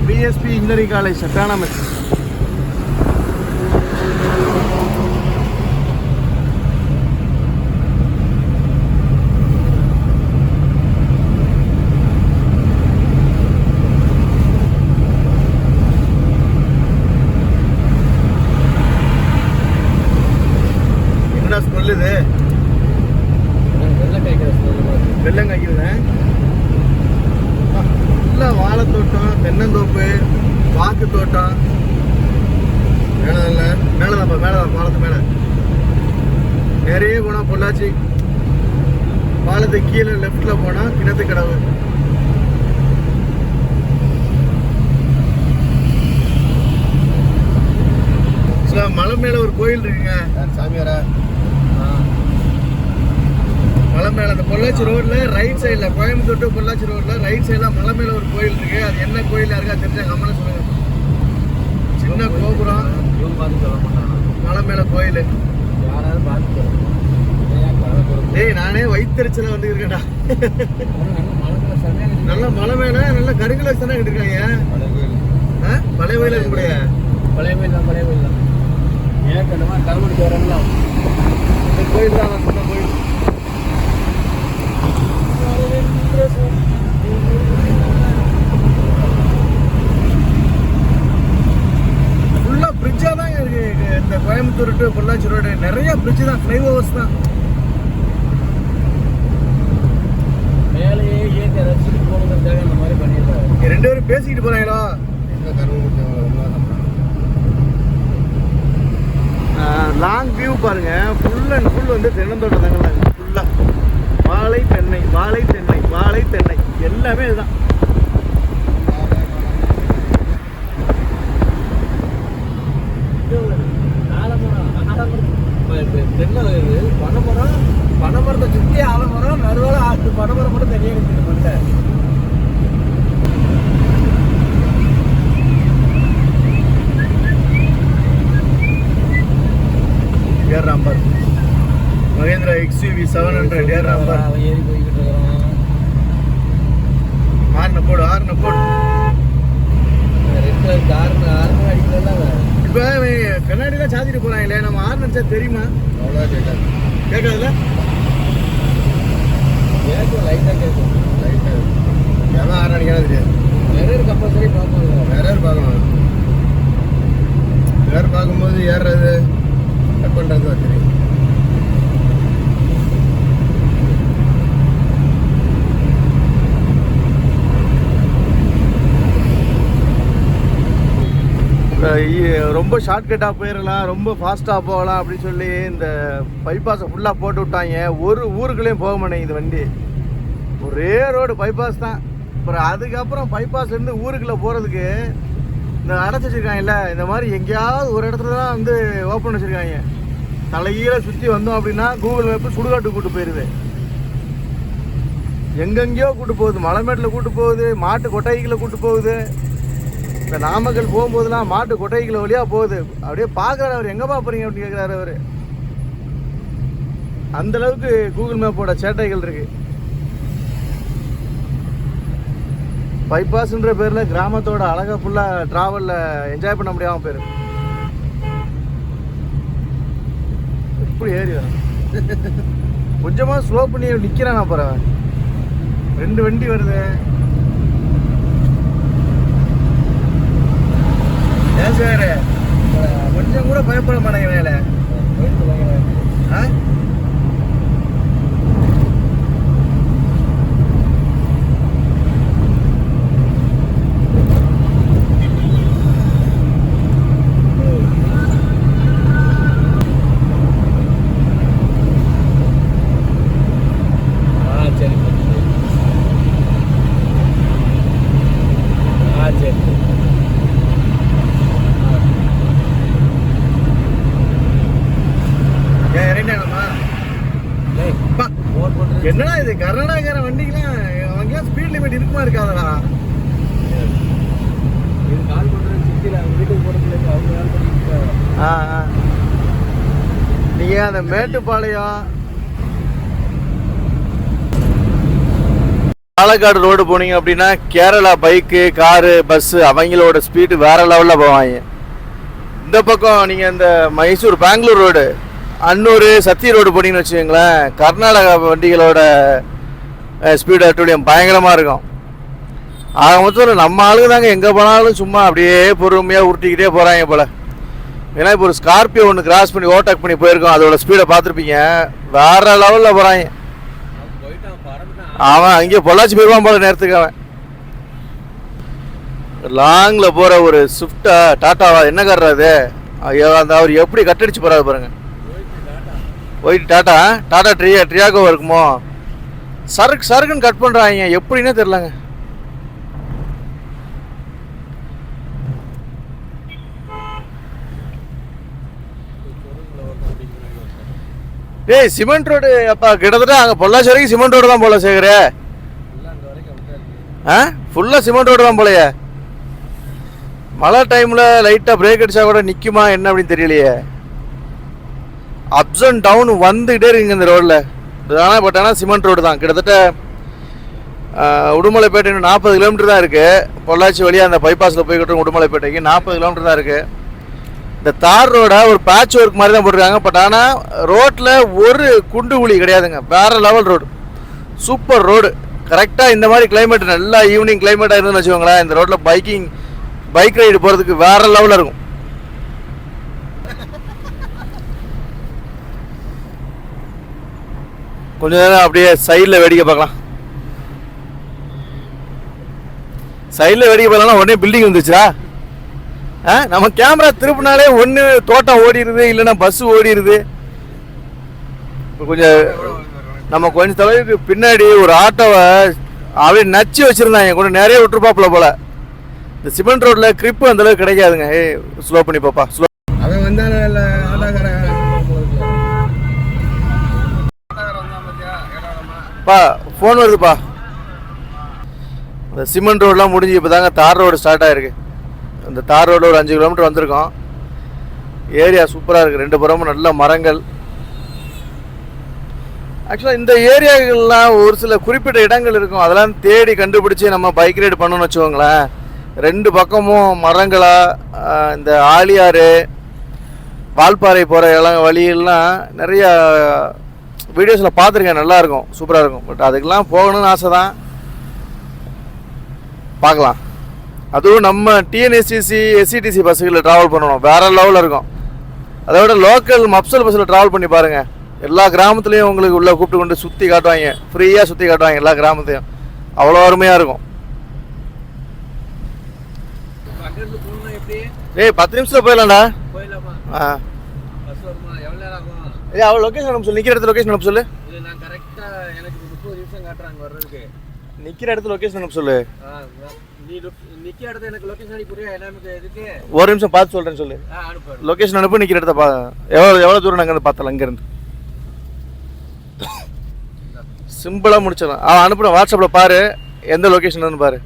PSP engineering college autonomous. சொல்லுது வெள்ளம் காய்க்குதுண்ணே. ஃபுல்லாக வாழைத்தோட்டம், தென்னந்தோப்பு, வாக்கு தோட்டம். மேலதான்ப்பா, மேலதான் பாலத்து மேலே நிறைய போனால் பொள்ளாச்சி. பாலத்துக்கு கீழே லெஃப்ட்ல போனால் கிணத்து கடவு. மலை மேல ஒரு கோயில் இருக்குங்க. சாமியாரா? மலை மேல அந்த பொள்ளாச்சி ரோட்ல ரைட் சைட்ல, கோயம்புத்தூர் டு பொள்ளாச்சி ரோட்ல ரைட் சைட்ல மலை மேல ஒரு கோயில் இருக்கு. அது என்ன கோயில் யாருக்கா தெரிஞ்சா கம்மனு சொல்லுங்க. சின்ன கோபுரம், மலை மேல கோயில். ஏய் நானே வயிற்றுச்சல வந்து இருக்கேன்டா. நல்ல மலை மேல நல்ல கருங்கல தானே இருக்காங்க. பழைய கோயில் இருக்க முடியாது. பழைய கோயில் தான், பழைய கோயில் தான். ஏன் கண்டமா கருமடிக்கு வரலாம். இந்த கோயில் தான் நான் சொன்ன கோயில். ஃபுல்லா பிரிட்ஜா தான் இருக்கு. இந்த கோயம்புத்தூர் டு பொள்ளாச்சி ரோடு நிறைய பிரிட்ஜ் தான், ஃப்ளைஓவர்ஸ் தான். மேலேயே ஏற்றி ரசிச்சுட்டு போகணுங்கிறதுக்காக இந்த மாதிரி பண்ணியிருக்காங்க. ரெண்டு பேரும் பேசிக்கிட்டு போறாங்களா? லாங் வியூ பாருங்க. ஃபுல் அண்ட் ஃபுல் வந்து தென்னந்தோட்டம் தாங்க. ஃபுல்லா வாழை தென்னை, வாழை தென்னை, வாழை தென்னை எல்லாமே இதுதான். தென்னை பனைமரம், பனைமரத்தை சுற்றி ஆலமரம், நடுவில் பனைமரம் மட்டும் தனியாக இருக்குது மண்டை. ஏர் ராம்பர் மகேந்திரா XUV 700 ஏர் ராம்பர். ஏறி போய்கிட்டு இருக்கிறோம். ஆறுன போடு, ஆறுன போடு. ரெண்டு காரணம் ஆறுனு அடிக்கலாம். இப்போ கண்ணாடிலாம் சாத்திட்டு போறாங்களே, நம்ம ஆறு நினைச்சா தெரியுமா? அவ்வளோ கேட்காது. கேட்காதுல்ல? கேட்கும், லைட்டாக கேட்கும். லைட்டாக எவன் ஆறு அடிக்காது தெரியாது. நிறைய கம்பல்சரி பார்க்கணும். நிறைய பார்க்கணும். வேறு பார்க்கும்போது ஏறுறது கட் பண்ணுறது தான் தெரியும். ரொம்ப ஷார்ட்கட்டாக போயிடலாம், ரொம்ப ஃபாஸ்ட்டாக போகலாம் அப்படின்னு சொல்லி இந்த பைபாஸை ஃபுல்லாக போட்டு விட்டாங்க. ஒரு ஊருக்குள்ளேயும் போக மாட்டேங்குது வண்டி. ஒரே ரோடு பைபாஸ் தான். அப்புறம் அதுக்கப்புறம் பைபாஸ்லேருந்து ஊருக்குள்ளே போகிறதுக்கு இந்த அடைச்சி வச்சுருக்காங்கல்ல, இந்த மாதிரி எங்கேயாவது ஒரு இடத்துல தான் வந்து ஓப்பன் வச்சுருக்காங்க. தலைகீழ சுற்றி வந்தோம் அப்படின்னா கூகுள் மேப்பு சுடுகாட்டுக்கு கூட்டு போயிடுது. எங்கெங்கேயோ கூட்டு போகுது, மலைமேட்டில் கூட்டு போகுது, மாட்டு கொட்டைகளை கூட்டு போகுது. இந்த நாமக்கல் போகும்போதெல்லாம் மாட்டு கொட்டைகளை வழியாக போகுது. அப்படியே பார்க்குறாரு அவர், எங்கே பார்ப்பறீங்க அப்படின்னு கேட்குறாரு அவர். அந்தளவுக்கு கூகுள் மேப்போட சேட்டைகள் இருக்கு. பைபாஸ்ன்ற பேரில் கிராமத்தோட அழகை ஃபுல்லாக ட்ராவலில் என்ஜாய் பண்ண முடியாமல் போயிரு. எப்படி ஏறி வர கொஞ்சமாக ஸ்லோ பண்ணி நிற்கிறான். அப்புறம் 2 வண்டி வருது. ஏன் சார் கொஞ்சம் கூட பயப்பட மாட்டேங்கிறேன். ஆ என்னடா இது கர்நாடகார வண்டிக்கெல்லாம் அவங்கெல்லாம் ஸ்பீட் லிமிட் இருக்குமா இருக்காதடா? இது கால் பண்ணுறது சிட்டியில் அவங்க வீட்டுக்கு போகிறதுக்கு அவங்க கால் பண்ணிட்டு நீங்கள் அந்த மேட்டுப்பாளையம் பாலக்காடு ரோடு போனீங்க அப்படின்னா கேரளா பைக்கு, காரு, பஸ்ஸு அவங்களோட ஸ்பீடு வேற லெவலில் போவாங்க. இந்த பக்கம் நீங்கள் இந்த மைசூர் பெங்களூர் ரோடு, அன்னூர், சத்தி ரோடு போனீங்கன்னு வச்சுக்கோங்களேன், கர்நாடகா வண்டிகளோட ஸ்பீடு அட்டுடியம் பயங்கரமாக இருக்கும். ஆக மொத்தத்தில் நம்ம ஆளுங்க தாங்க எங்கே போனாலும் சும்மா அப்படியே பொறுமையாக உருட்டிக்கிட்டே போகிறாங்க போல். ஏன்னா இப்போ ஒரு ஸ்கார்பியோ ஒன்று கிராஸ் பண்ணி ஓவர்டேக் பண்ணி போயிருக்கோம், அதோட ஸ்பீடை பார்த்துருப்பீங்க, வேறு லெவலில் போகிறாங்க. அவன் அங்கேயே பொள்ளாச்சி போயிடுவான் போல நேரத்துக்கு. அவன் லாங்கில் போகிற ஒரு ஸ்விஃப்டா டாட்டாவா என்ன கார்றாது, அந்த அவர் எப்படி கட்டடிச்சு போகிறாரு பாருங்க. ஒயிட் டாட்டா ட்ரியாகோ இருக்குமோ, சருக்குன்னு கட் பண்ணுறாங்க, எப்படின்னே தெரிலங்க. டேய் சிமெண்ட் ரோடு அப்பா, கிட்டத்தட்ட அங்கே பொள்ளாச்சி வரைக்கும் சிமெண்ட் ரோடு தான் போல சேகர. ஃபுல்லாக சிமெண்ட் ரோடு தான் போலையே. மழை டைமில் லைட்டாக பிரேக் அடிச்சா கூட நிற்குமா என்ன அப்படின்னு தெரியலையே. அப்ஸ் அண்ட் டவுன் வந்துக்கிட்டே இருக்குங்க இந்த ரோடில். ஆனால் பட் ஆனால் சிமெண்ட் ரோடு தான். கிட்டத்தட்ட உடுமலைப்பேட்டை 40 கிலோமீட்டர் தான் இருக்குது. பொள்ளாச்சி வழியாக அந்த பைபாஸில் போய்கிட்டு உடுமலைப்பேட்டைக்கு 40 கிலோமீட்டர் தான் இருக்குது. இந்த தார் ரோட ஒரு பேட்ச் ஒர்க் மாதிரி தான் போட்டிருக்காங்க. பட் ஆனால் ரோட்டில் ஒரு குண்டு குழி கிடையாதுங்க. வேறு லெவல் ரோடு, சூப்பர் ரோடு. கரெக்டாக இந்த மாதிரி கிளைமேட், நல்லா ஈவினிங் கிளைமேட்டாக இருந்துன்னு வச்சுக்கோங்களேன், இந்த ரோட்டில் பைக் ரைடு போகிறதுக்கு வேறு லெவலில் இருக்கும். கொஞ்ச நேரம் அப்படியே சைடில் வேடிக்கை பார்க்கலாம். சைடில் வேடிக்கை பார்க்கலாம், உடனே பில்டிங் வந்துச்சுரா. நம்ம கேமரா திருப்பினாலே ஒன்று தோட்டம் ஓடிடுது, இல்லைன்னா பஸ் ஓடிடுது. நம்ம கொஞ்சம் தொலைவுக்கு பின்னாடி ஒரு ஆட்டோவை அப்படியே நச்சு வச்சுருந்தாங்க, கொஞ்சம் நிறைய விட்டுருப்பாப்புல போல. இந்த சிமெண்ட் ரோட்டில் கிரிப்பு அந்தளவுக்கு கிடைக்காதுங்க. ஸ்லோ பண்ணி பாப்பா, ஸ்லோ. அவன் வந்தாலும் இல்லை ஆட்டோக்காரப்பா, ஃபோன் வருதுப்பா. இந்த சிமெண்ட் ரோடெலாம் முடிஞ்சு இப்போ தாங்க தார் ரோடு ஸ்டார்ட் ஆகிருக்கு. இந்த தார் ரோடு ஒரு 5 கிலோமீட்டர் வந்திருக்கோம். ஏரியா சூப்பராக இருக்குது, 2 புறமும் நல்ல மரங்கள். ஆக்சுவலாக இந்த ஏரியாக்கள்லாம் ஒரு சில குறிப்பிட்ட இடங்கள் இருக்கும், அதெல்லாம் தேடி கண்டுபிடிச்சி நம்ம பைக் ரைடு பண்ணணும்னு வச்சுக்கோங்களேன். 2 பக்கமும் மரங்களாக இந்த ஆலியாறு, வால்பாறை போகிற வழியெல்லாம் நிறையா வீடியோஸில் பார்த்துருக்கேன், நல்லாயிருக்கும், சூப்பராக இருக்கும். பட் அதுக்கெல்லாம் போகணும்னு ஆசை தான், பார்க்கலாம். அதுவும் நம்ம டிஎன்எஸ்டிசி, எஸ்சிடிசி பஸ்ஸுகளில் ட்ராவல் பண்ணணும், வேறு லெவலில் இருக்கும். அதை விட லோக்கல் மப்சல் பஸ்ஸில் ட்ராவல் பண்ணி பாருங்கள். எல்லா கிராமத்துலேயும் உங்களுக்கு உள்ளே கூப்பிட்டு கொண்டு சுற்றி காட்டுவாங்க, ஃப்ரீயாக சுற்றி காட்டுவாங்க எல்லா கிராமத்தையும். அவ்வளோ அருமையாக இருக்கும். 10 நிமிஷத்தில் போயிடலாம்டா. அவ்வளோ லொக்கேஷன் அனுப்ப சொல்லு, நிற்கிற இடத்துல லொக்கேஷன் அனுப்ப சொல்லு. நிக்கிற இடத்துல லொகேஷன் அனுப்ப சொல்லு. நீ நிக்கிற இடத்துல எனக்கு லொகேஷன் அனுப்பி புரியா எல்லாமே இதுக்கு ஒரு நிமிஷம் பார்த்து சொல்றேன்னு சொல்லு. அனுப்பு. லொகேஷன் அனுப்பு, நிக்கிற இடத்த எவ்வளோ தூரம் நாங்கள் பார்த்தலாம் அங்கேருந்து. சிம்பிளாக முடிச்சிடலாம். அவன் அனுப்புன வாட்ஸ்அப்பில் பாரு எந்த லொகேஷன் பாரு.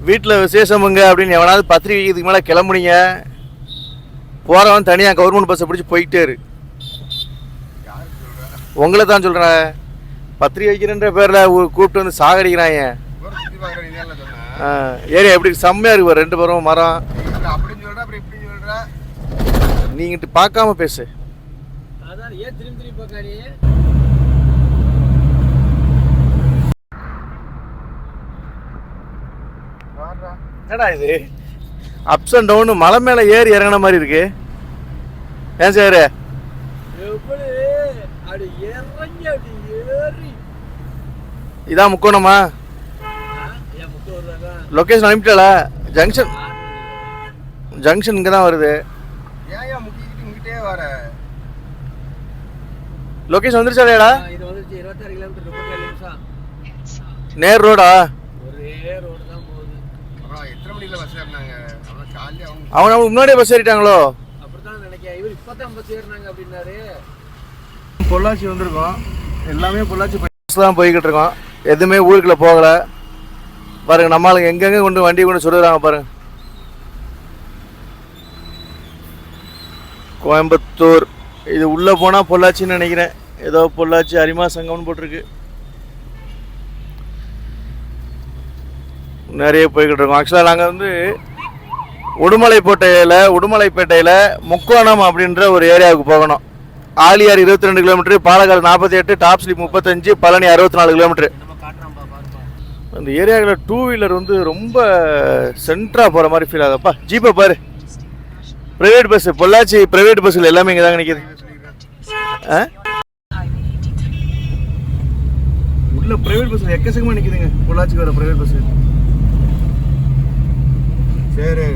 வீட்டில் விசேஷமுங்க அப்படின்னு எவனாவது பத்திரிக்கை இதுக்கு மேலே கிளம்புனீங்க, போகிறவன் தனியாக கவர்மெண்ட் பஸ்ஸை பிடிச்சி போயிட்டே இரு. உங்களை தான் சொல்கிறேன், பத்திரிக்கை வைக்கிறன்ற பேரில் கூப்பிட்டு வந்து சாகடிக்கிறாங்க. ஏரியா எப்படி செம்மையாக இருக்கு, 2 பேரும் மரம். நீங்கிட்டு பார்க்காம பேசு. அதான் ஏன் திரும்பி பார்க்காதீ. என்னடா இது அப்ஸ் அண்ட் டவுன் மலை மேலே ஏறி இறங்கின மாதிரி இருக்கு. ஏன் சார் இதான் முக்கோணமா? லொகேஷன் அனுப்பிட்டால? ஜங்ஷன் இங்கே தான் வருது. லொகேஷன் வந்துருச்சாடா? நேர் ரோடா? அவன் அவனுக்கு முன்னாடியே பஸ் ஏறிட்டாங்களோ? பொள்ளாச்சி வந்திருக்கோம், எல்லாமே பொள்ளாச்சி பஸ் தான் போய்கிட்டு இருக்கோம். எதுவுமே ஊருக்குள்ள போகலை பாருங்க. நம்மளுக்கு எங்கெங்க கொண்டு வண்டி கொண்டு சொல்லுறாங்க பாருங்க. கோயம்புத்தூர் இது உள்ளே போனால் பொள்ளாச்சின்னு நினைக்கிறேன். ஏதோ பொள்ளாச்சி அரிமா சங்கம்னு போட்டிருக்கு. நிறைய போய்கிட்டு இருக்கோம். ஆக்சுவலாக நாங்கள் வந்து உடுமலைப்பேட்டையில் முக்கோணம் அப்படின்ற ஒரு ஏரியாவுக்கு போகணும். Aliyar 22 kilometre, Palakkad 48, top slip 35, Palani 64 kilometre. அந்த ஏரியாவில் 2 வீலர் வந்து ரொம்ப சென்டராக போகிற மாதிரி ஃபீல் ஆகுதுப்பா. ஜீப்பை பாரு, ப்ரைவேட் பஸ்ஸு, பொள்ளாச்சி ப்ரைவேட் பஸ்ஸில் எல்லாமே இங்கே தாங்க நிற்கிது. உள்ள ப்ரைவேட் பஸ்ஸில் எக்கச்சக்கமாக நிற்கிதுங்க பொள்ளாச்சிக்கு வர ப்ரைவேட் பஸ்ஸு. சரி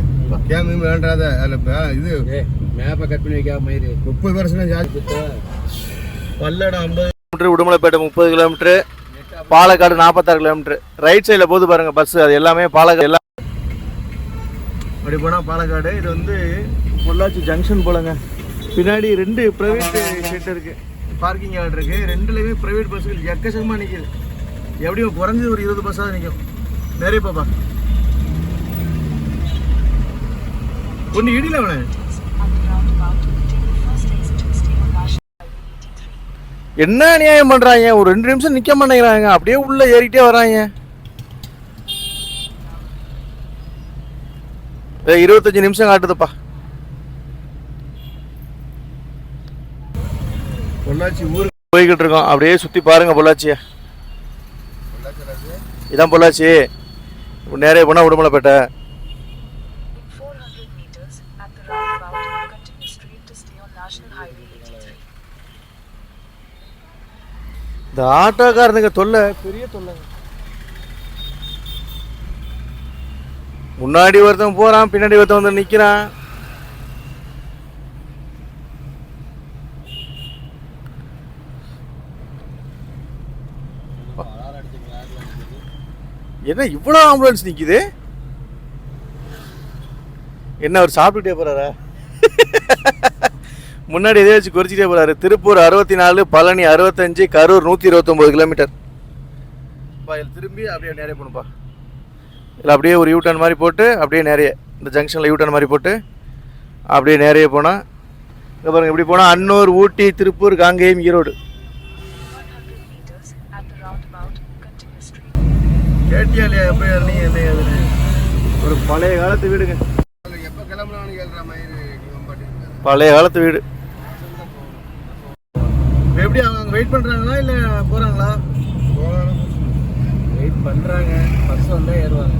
கேமு வேண்டாத அதில் இது மேப்பை கட் பண்ணி வைக்காம மயிறு 30 வருஷம் ஜாஸ்தி. Palladam 50 kilometre, Udumalaipettai 30 kilometre, Palakkad 46 kilometre. Right சைடில் போது பாருங்கள் பஸ்ஸு, அது எல்லாமே பாலக்காடு. எல்லாம் அப்படி போனால் பாலக்காடு. இது வந்து பொள்ளாச்சி ஜங்ஷன் போலங்க. பின்னாடி 2 ப்ரைவேட் ஷெட் இருக்குது, பார்க்கிங் யார்டு இருக்குது. 2லேயுமே ப்ரைவேட் பஸ்ஸுகள் எக்கச்சக்கமாக நிற்கிது. எப்படியும் குறைஞ்சது ஒரு 20 பஸ்ஸாக நிற்கும். நிறைய பாப்பா ஒன்று இடியில் அவனை என்ன அநியாயம் பண்ணுறாங்க. ஒரு 2 நிமிஷம் நிற்க மாட்டேங்கிறாங்க, அப்படியே உள்ளே ஏறிக்கிட்டே வராங்க. 25 நிமிஷம் காட்டுதுப்பா. பொள்ளாச்சி ஊருக்கு போய்கிட்டு இருக்கோம். அப்படியே சுற்றி பாருங்க பொள்ளாச்சியை. இதான் பொள்ளாச்சி. நேரே போனால் உடுமலைப்பேட்டை. இந்த ஆட்டோக்காரனுங்க தொல்லை பெரிய தொல்லை. முன்னாடி ஒருத்தன் போறான், பின்னாடி ஒருத்தன் வந்து நிக்கிறான். என்ன இவ்வளவு ஆம்புலன்ஸ் நிக்குது? என்ன அவர் சாப்பிட்டுட்டே போறாரா? முன்னாடி எதே வச்சு குறிச்சிட்டே போறாரு. திருப்பூர் 64, பழனி 65, கரூர் 129 கிலோமீட்டர். திரும்பி அப்படியே நிறைய போகணுப்பா. இல்லை அப்படியே ஒரு யூட்டர்ன் மாதிரி போட்டு அப்படியே நிறைய இந்த ஜங்ஷனில் யூட்டர்ன் மாதிரி போட்டு அப்படியே நிறைய போனால் இங்கே பாருங்கள். இப்படி போனால் அன்னூர், ஊட்டி, திருப்பூர், காங்கேயம், ஈரோடு. கேட்டியா இல்லையா எப்போ நீங்க என்ன ஒரு பழைய காலத்து வீடுங்க. எப்போ கிளம்பலாம்னு கேட்குற மாதிரி பழைய காலத்து வீடு. எப்படி அவங்க வெயிட் பண்ணுறாங்களா இல்லை போகிறாங்களா? வெயிட் பண்ணுறாங்க. பஸ் வந்தால் ஏறுவாங்க,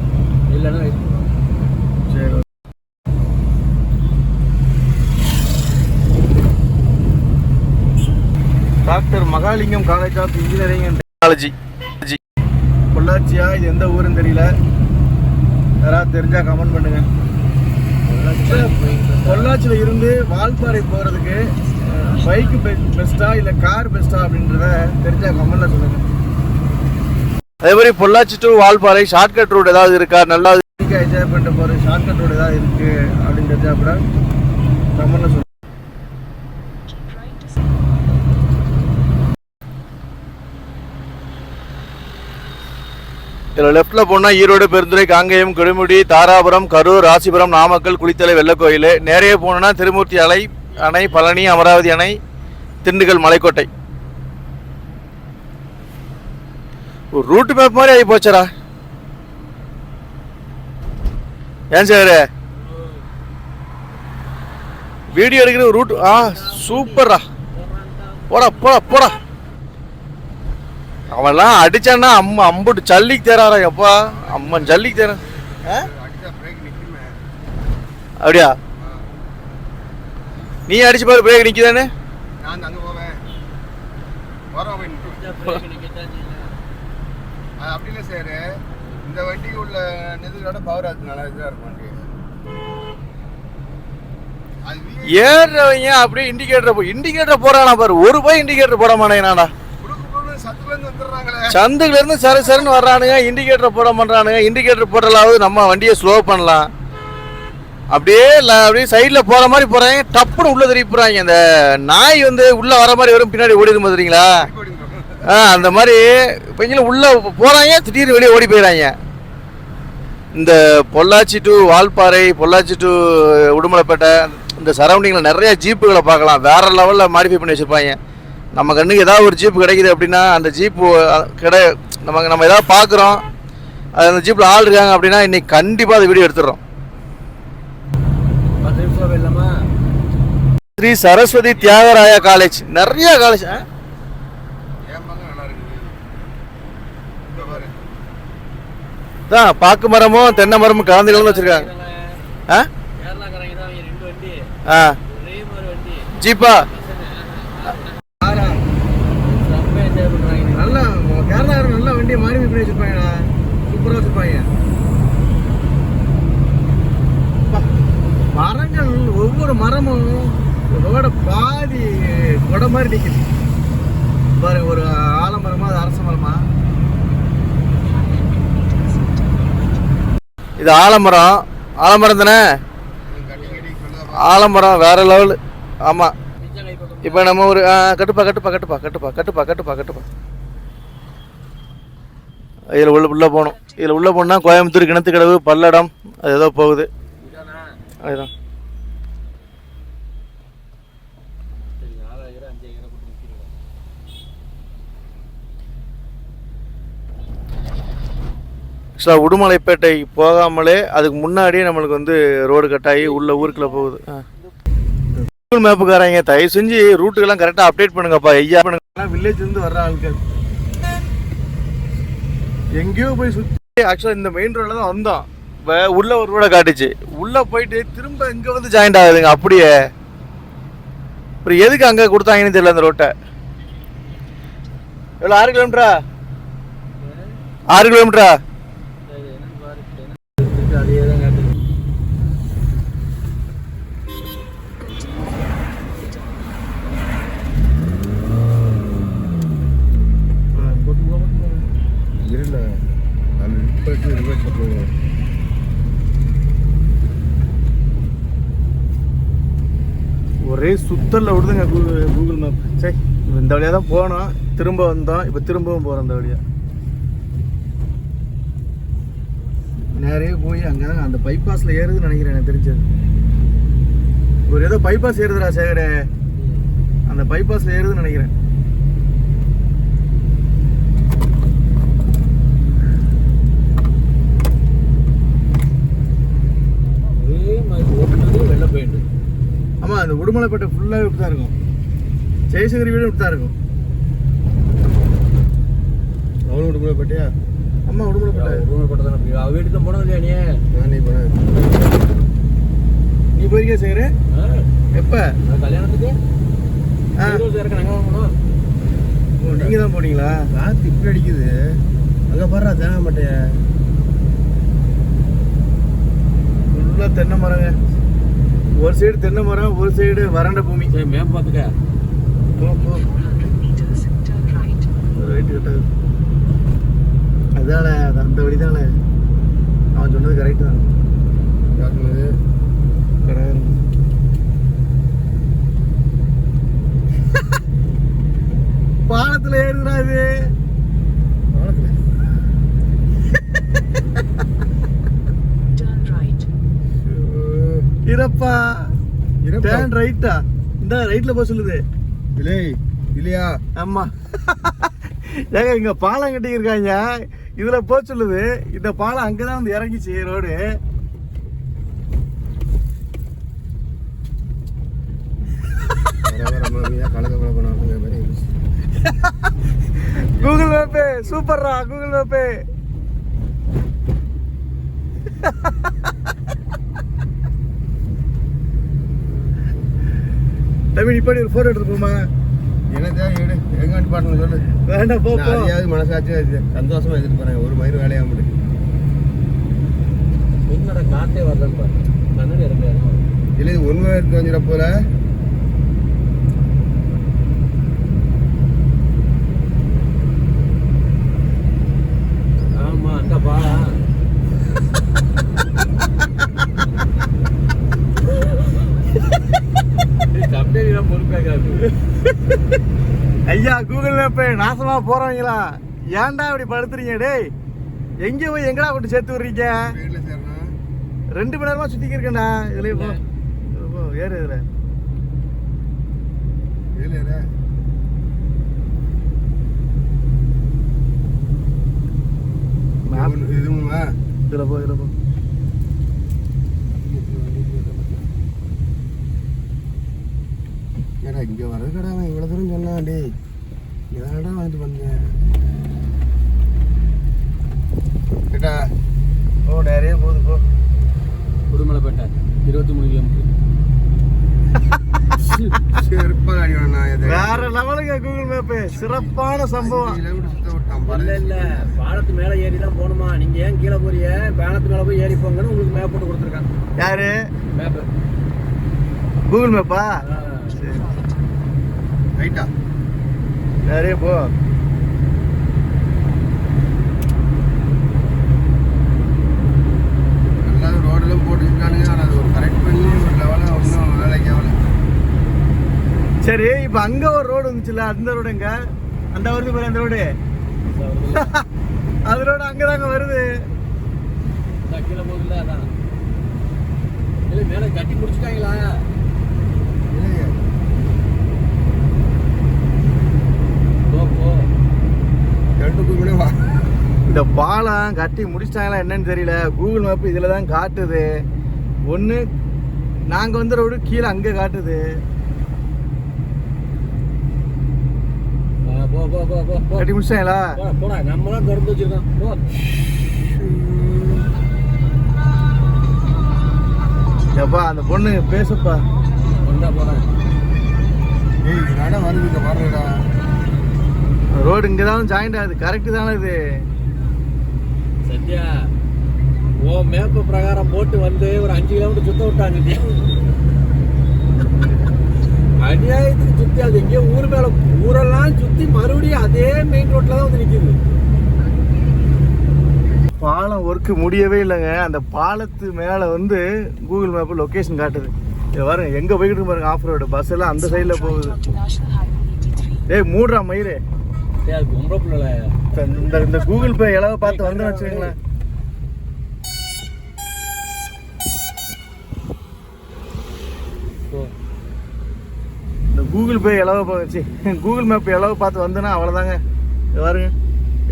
இல்லைன்னா வெயிட் பண்ணுவாங்க. சரி. Doctor Mahalingam college of engineering and technology. பொள்ளாச்சியா? இது எந்த ஊருன்னு தெரியல. யாராவது தெரிஞ்சால் கமெண்ட் பண்ணுங்கள். பொள்ளாச்சியில் இருந்து வால்பாறை போகிறதுக்கு பைக்கு பெஸ்ட்டா இல்லை கார் பெஸ்ட்டா அப்படின்றத தெரிஞ்சா கமெண்ட்ல சொல்லுங்க. அதே மாதிரி Pollachi to Valparai shortcut road ஏதாவது இருக்கா, நல்லா என்ஜாய் பண்ணிட்டு போகிற ஷார்ட்கட் ரோடு ஏதாவது இருக்கு அப்படின்னு தெரிஞ்சா கூட கமெண்ட்ல சொல்லுங்க. இதில் லெஃப்டில் போனால் ஈரோடு, பெருந்துறை, காங்கேயம், கொடுமுடி, தாராபுரம், கரூர், ராசிபுரம், நாமக்கல், குளித்தலை, வெள்ளக்கோயில். நேரே போனோன்னா திருமூர்த்தி அணை, பழனி, அமராவதி அணை, திண்டுக்கல், மலைக்கோட்டை. ஒரு ரூட் மேப் மாதிரி ஆகி போச்சரா. ஏன் சார் வீடியோ எடுக்கிற ரூட் சூப்பரா. போடா போடா போடா. அவன்லாம் அடிச்சான்னா அம்புட்டு ஜல்லிக்கு தேராரா எப்பா, அம்மன் ஜல்லிக்கு தேர. அப்படியா? நீ அடிச்சு பாரு பிரேக் நிக்குதானே. அப்படி இல்லை சார், இந்த வண்டிக்கு உள்ள நெதுகளோட பவர் அதனால இதாக இருக்கும் வண்டி. ஏறுறவங்க அப்படியே இண்டிகேட்டர் போறானா பாரு. ஒரு போய் இண்டிகேட்டர் போட மாட்டேங்கிறான்டா. சந்துல இருந்து சருன்னு வர்றானுங்க, இண்டிகேட்டர் போட மாட்டானுங்க. இண்டிகேட்டர் போடலாவது நம்ம வண்டியை ஸ்லோ பண்ணலாம். அப்படியே சைடில் போற மாதிரி போறாங்க, டப்புன்னு உள்ள திருப்பி போறாங்க. இந்த நாய் வந்து உள்ள வர மாதிரி வரும், பின்னாடி ஓடிடும் தெரியுங்களா? அந்த மாதிரி இப்போ உள்ள போறாங்க, திடீர்னு வெளியே ஓடி போயிடறாங்க. இந்த பொள்ளாச்சி டு வால்பாறை, பொள்ளாச்சி டு உடுமலைப்பேட்டை, இந்த சரௌண்டிங்கில் நிறைய ஜீப்புகளை பார்க்கலாம். வேற லெவலில் மாடிஃபை பண்ணி வச்சுருப்பாங்க. நம்ம கண்ணுக்கு ஏதாவது ஒரு ஜீப்பு கிடைக்குது அப்படின்னா அந்த ஜீப்பு நம்ம ஏதாவது பார்க்குறோம், அது அந்த ஜீப்பில் ஆள் இருக்காங்க அப்படின்னா இன்னைக்கு கண்டிப்பாக அந்த வீடியோ எடுத்துடுறோம். ஸ்ரீ சரஸ்வதி தியாகராயா காலேஜ், நிறைய காலேஜ் தான். பாக்கு மரமும் தென்னை மரமும் கலந்து கலந்து வச்சிருக்காங்க. ஜீப்பா நல்லா கேரளா நல்ல வண்டியை மாடிஃபை பண்ணி வச்சிருப்பாங்கடா, சூப்பராக வச்சிருப்பாங்க. மரங்கள் ஒவ்வொரு மரமும் ரோட பாதி கொடை மாதிரி நிற்குது பாருங்க. ஒரு ஆலமரமா, அது அரச மரமா? இது ஆலமரம் தானே. ஆலமரம் வேற லெவல். ஆமாம். இப்போ நம்ம ஒரு கட்டுப்பா இதில் உள்ளே போகணும். இதில் உள்ளே போனால் கோயம்புத்தூர், கிணத்துக்கடவு, பல்லடம், அது ஏதோ போகுது. அதுதான் ஆக்சுவலாக உடுமலைப்பேட்டை போகாமலே அதுக்கு முன்னாடியே நம்மளுக்கு வந்து ரோடு கட்டாகி உள்ள ஊருக்குள்ளே போகுது. கூகுள் மேப்புக்காரங்க தயவு செஞ்சு ரூட்டுக்கெல்லாம் கரெக்டாக அப்டேட் பண்ணுங்கப்பா. ஐயா பண்ணுங்க. வில்லேஜ்லேருந்து வர்ற ஆட்கள் எங்கேயோ போய் சுற்றி ஆக்சுவலாக இந்த மெயின் ரோடில் தான் வந்தோம். இப்போ உள்ள ஒரு ரோடை காட்டுச்சு, உள்ளே போயிட்டு திரும்ப இங்கே வந்து ஜாயிண்ட் ஆகுதுங்க. அப்படியே அப்புறம் எதுக்கு அங்கே கொடுத்தாங்கன்னு தெரியல அந்த ரோட்டை. எவ்வளோ 6 கிலோமீட்டரா? 6 கிலோமீட்டரா? ஒரே சுத்தல்ல விடுதுங்க கூகுள் மேப். சரி, இந்த வழியாக தான் போனோம், திரும்ப வந்தோம், இப்போ திரும்பவும் போகிறோம் இந்த வழியாக. நேரே போய் அங்கே தான் அந்த பைபாஸில் ஏறுதுன்னு நினைக்கிறேன். எனக்கு தெரிஞ்சது ஒரு ஏதோ பைபாஸ் ஏறுதுடா சேகரே, அந்த பைபாஸில் ஏறுதுன்னு நினைக்கிறேன். ஆமாம், அந்த உடுமலைப்பேட்டை ஃபுல்லாகவே இப்படி தான் இருக்கும். ஜெயசங்கரி வீடு இப்படி தான் இருக்கும். அவனும் உடுமலைப்பேட்டையா? ஆமாம், உடுமலைப்பேட்டை தானே. வீட்டுக்கு தான் போனது இல்லையா நீ? போனேன். நீ போயிருக்கே சேகரே? எப்போ? கல்யாணத்துக்கு நீங்கள் தான் போனீங்களா? காற்று இப்படி அடிக்குது. அங்கே பாடுறா தேங்காய் மாட்டைய ஃபுல்லாக தென்னை மரங்க. ஒரு சைடு தென்னை மரம், ஒரு சைடு வறண்ட பூமி. சரி மேப் பார்த்துக்க. போ ரைட்டு கட்டாது. அதால அந்த வழிதால அவன் சொன்னது கரெக்டு தான். சொன்னது கரெக்ட். பாலத்துல ஏறுதுடா இது. பாலத்துல இரப்பா டேர்ன் ரைட்டா? இந்த ரைட்ல போக சொல்லுது. இல்லையா? ஆமா. ஏங்க இங்க பாலம் கட்டி இருக்காங்க, இதுல போக சொல்லுது. இந்த பாலம் அங்கதான் வந்து இறங்கிச்சு ரோடு. கூகுள் மேப்பு சூப்பர்ரா, கூகுள் மேப்பு. தம்பி இப்படி ஒரு போட்டோ எடுத்து போமா. என்னதா எடு எங்க பாட்டு சொல்லு. வேண்டாம் போ போ. அதையாவது மனசாட்சியா சந்தோஷமா எடுத்துட்டு போறேன். ஒரு மயிறு வேலையாக முடியும். என்னோட காத்தே வரலன்னு பாரு. கண்ணாடி இறங்க இல்லை இது ஒன்றுமே இருக்கு வந்துட போல. ஆமா அந்த பாலா ஐயா கூகுள் மேப்பு நாசமா போறவங்களா, ஏன்டா இப்படி படுத்துறீங்க? டேய் எங்க போய் எங்கடா கொண்டு சேர்த்து விடுறீங்க? 2 மணி நேரமா சுத்திக்க இருக்கேன்டா. இதுலயே போ ஏறு. இதுல இதுல போ இதுல போ. ஏடா இங்கே வரது கடா அவன் இவ்வளோ தூரம் சொன்னான். டே ஏடா வந்துட்டு வந்தேன் கேட்டா. ஓ நிறைய போகுது போ. புதுமலைப்பேட்டை 23 கிலோமீட்டர். செருப்பா அடி வேணா. வேற லெவலுங்க கூகுள் மேப்பு. சிறப்பான சம்பவம். இல்ல இல்ல பாலத்து மேல ஏறி தான் போகணுமா? நீங்க ஏன் கீழே போறீங்க? பாலத்து மேல போய் ஏறி போங்கன்னு உங்களுக்கு மேப் போட்டு கொடுத்துருக்காங்க. யாரு? மேப் கூகுள் மேப்பா? ரைட்டா நிறைய போ. நல்லா ரோடெல்லாம் போட்டுருக்கானுங்க. ஆனால் அது ஒரு கரெக்ட் பண்ணி ஒரு லெவலாக ஒன்றும் வேலைக்கு ஆகல. சரி இப்போ அங்க ஒரு ரோடு வந்துச்சுல்ல, அந்த ரோடு எங்க? அந்த வருது பாரு அந்த ரோடு. அது ரோடு அங்கதாங்க வருது. கீழே போகுதுல்ல அதான். இல்லை மேலே கட்டி முடிச்சுட்டாங்களா? இல்லையே ரெண்டுக்குமே வா. இந்த பாலம் கட்டி முடிச்சிட்டாங்களா என்னன்னு தெரியல. கூகுள் மேப் இதில் தான் காட்டுது. ஒன்று நாங்கள் வந்த ரோடு கீழே அங்கே காட்டுது. போ போ போ போ போ. கட்டி முடிச்சிட்டாங்களா? போடா நம்ம தான் திறந்து வச்சிருக்கோம். போ. எப்பா அந்த பொண்ணு பேசுப்பா. வந்தா போறேன். ஏய் நடை வருதுங்க பாருடா. ரோடு இங்கே தான் ஜாயிண்ட் ஆகுது. கரெக்டு தானே இது? சத்யா ஓ மேப்பு பிரகாரம் போட்டு வந்து ஒரு 5 கிலோமீட்டர் சுத்த விட்டாங்க. அநியாயத்துக்கு சுத்தி அது எங்கேயோ ஊர் மேல ஊரெல்லாம் சுத்தி மறுபடியும் அதே மெயின் ரோட்ல தான் வந்து நிக்குது. பாலம் ஒர்க்கு முடியவே இல்லைங்க. அந்த பாலத்து மேலே வந்து கூகுள் மேப்பு லொக்கேஷன் காட்டுது. இது பாருங்க எங்கே போய்கிட்டு பாருங்க. ஆஃப் ரோடு பஸ் எல்லாம் அந்த சைடில் போகுது. ஏய் மூடுறா மயிறு. அது பொம்பளை பிள்ளை. இந்த கூகுள் பே எல்லாம் பார்த்து வந்து வச்சுக்கங்களேன். இந்த கூகுள் பே எளவை போச்சு. கூகுள் மேப் எளவை பார்த்து வந்துன்னா அவ்வளோதாங்க. இது பாருங்க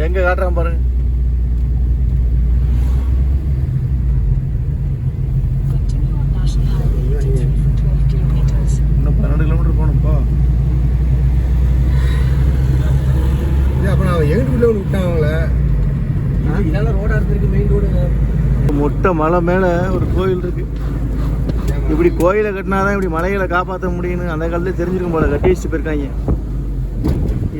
எங்கே காட்டுறான் பாருங்க. இன்னும் 12 கிலோமீட்டர் போகணும்ப்பா. அப்போ நான் எங்கிட்ட ஒன்று விட்டாங்கள. இதெல்லாம் ரோடா இருந்திருக்கு மெயின் ரோடு. மொட்டை மலை மேலே ஒரு கோயில் இருக்கு. இப்படி கோயிலை கட்டினாதான் இப்படி மலைகளை காப்பாற்ற முடியும்னு அந்த காலத்துல தெரிஞ்சிருக்கும் போல கட்டி வச்சுட்டு போயிருக்காங்க.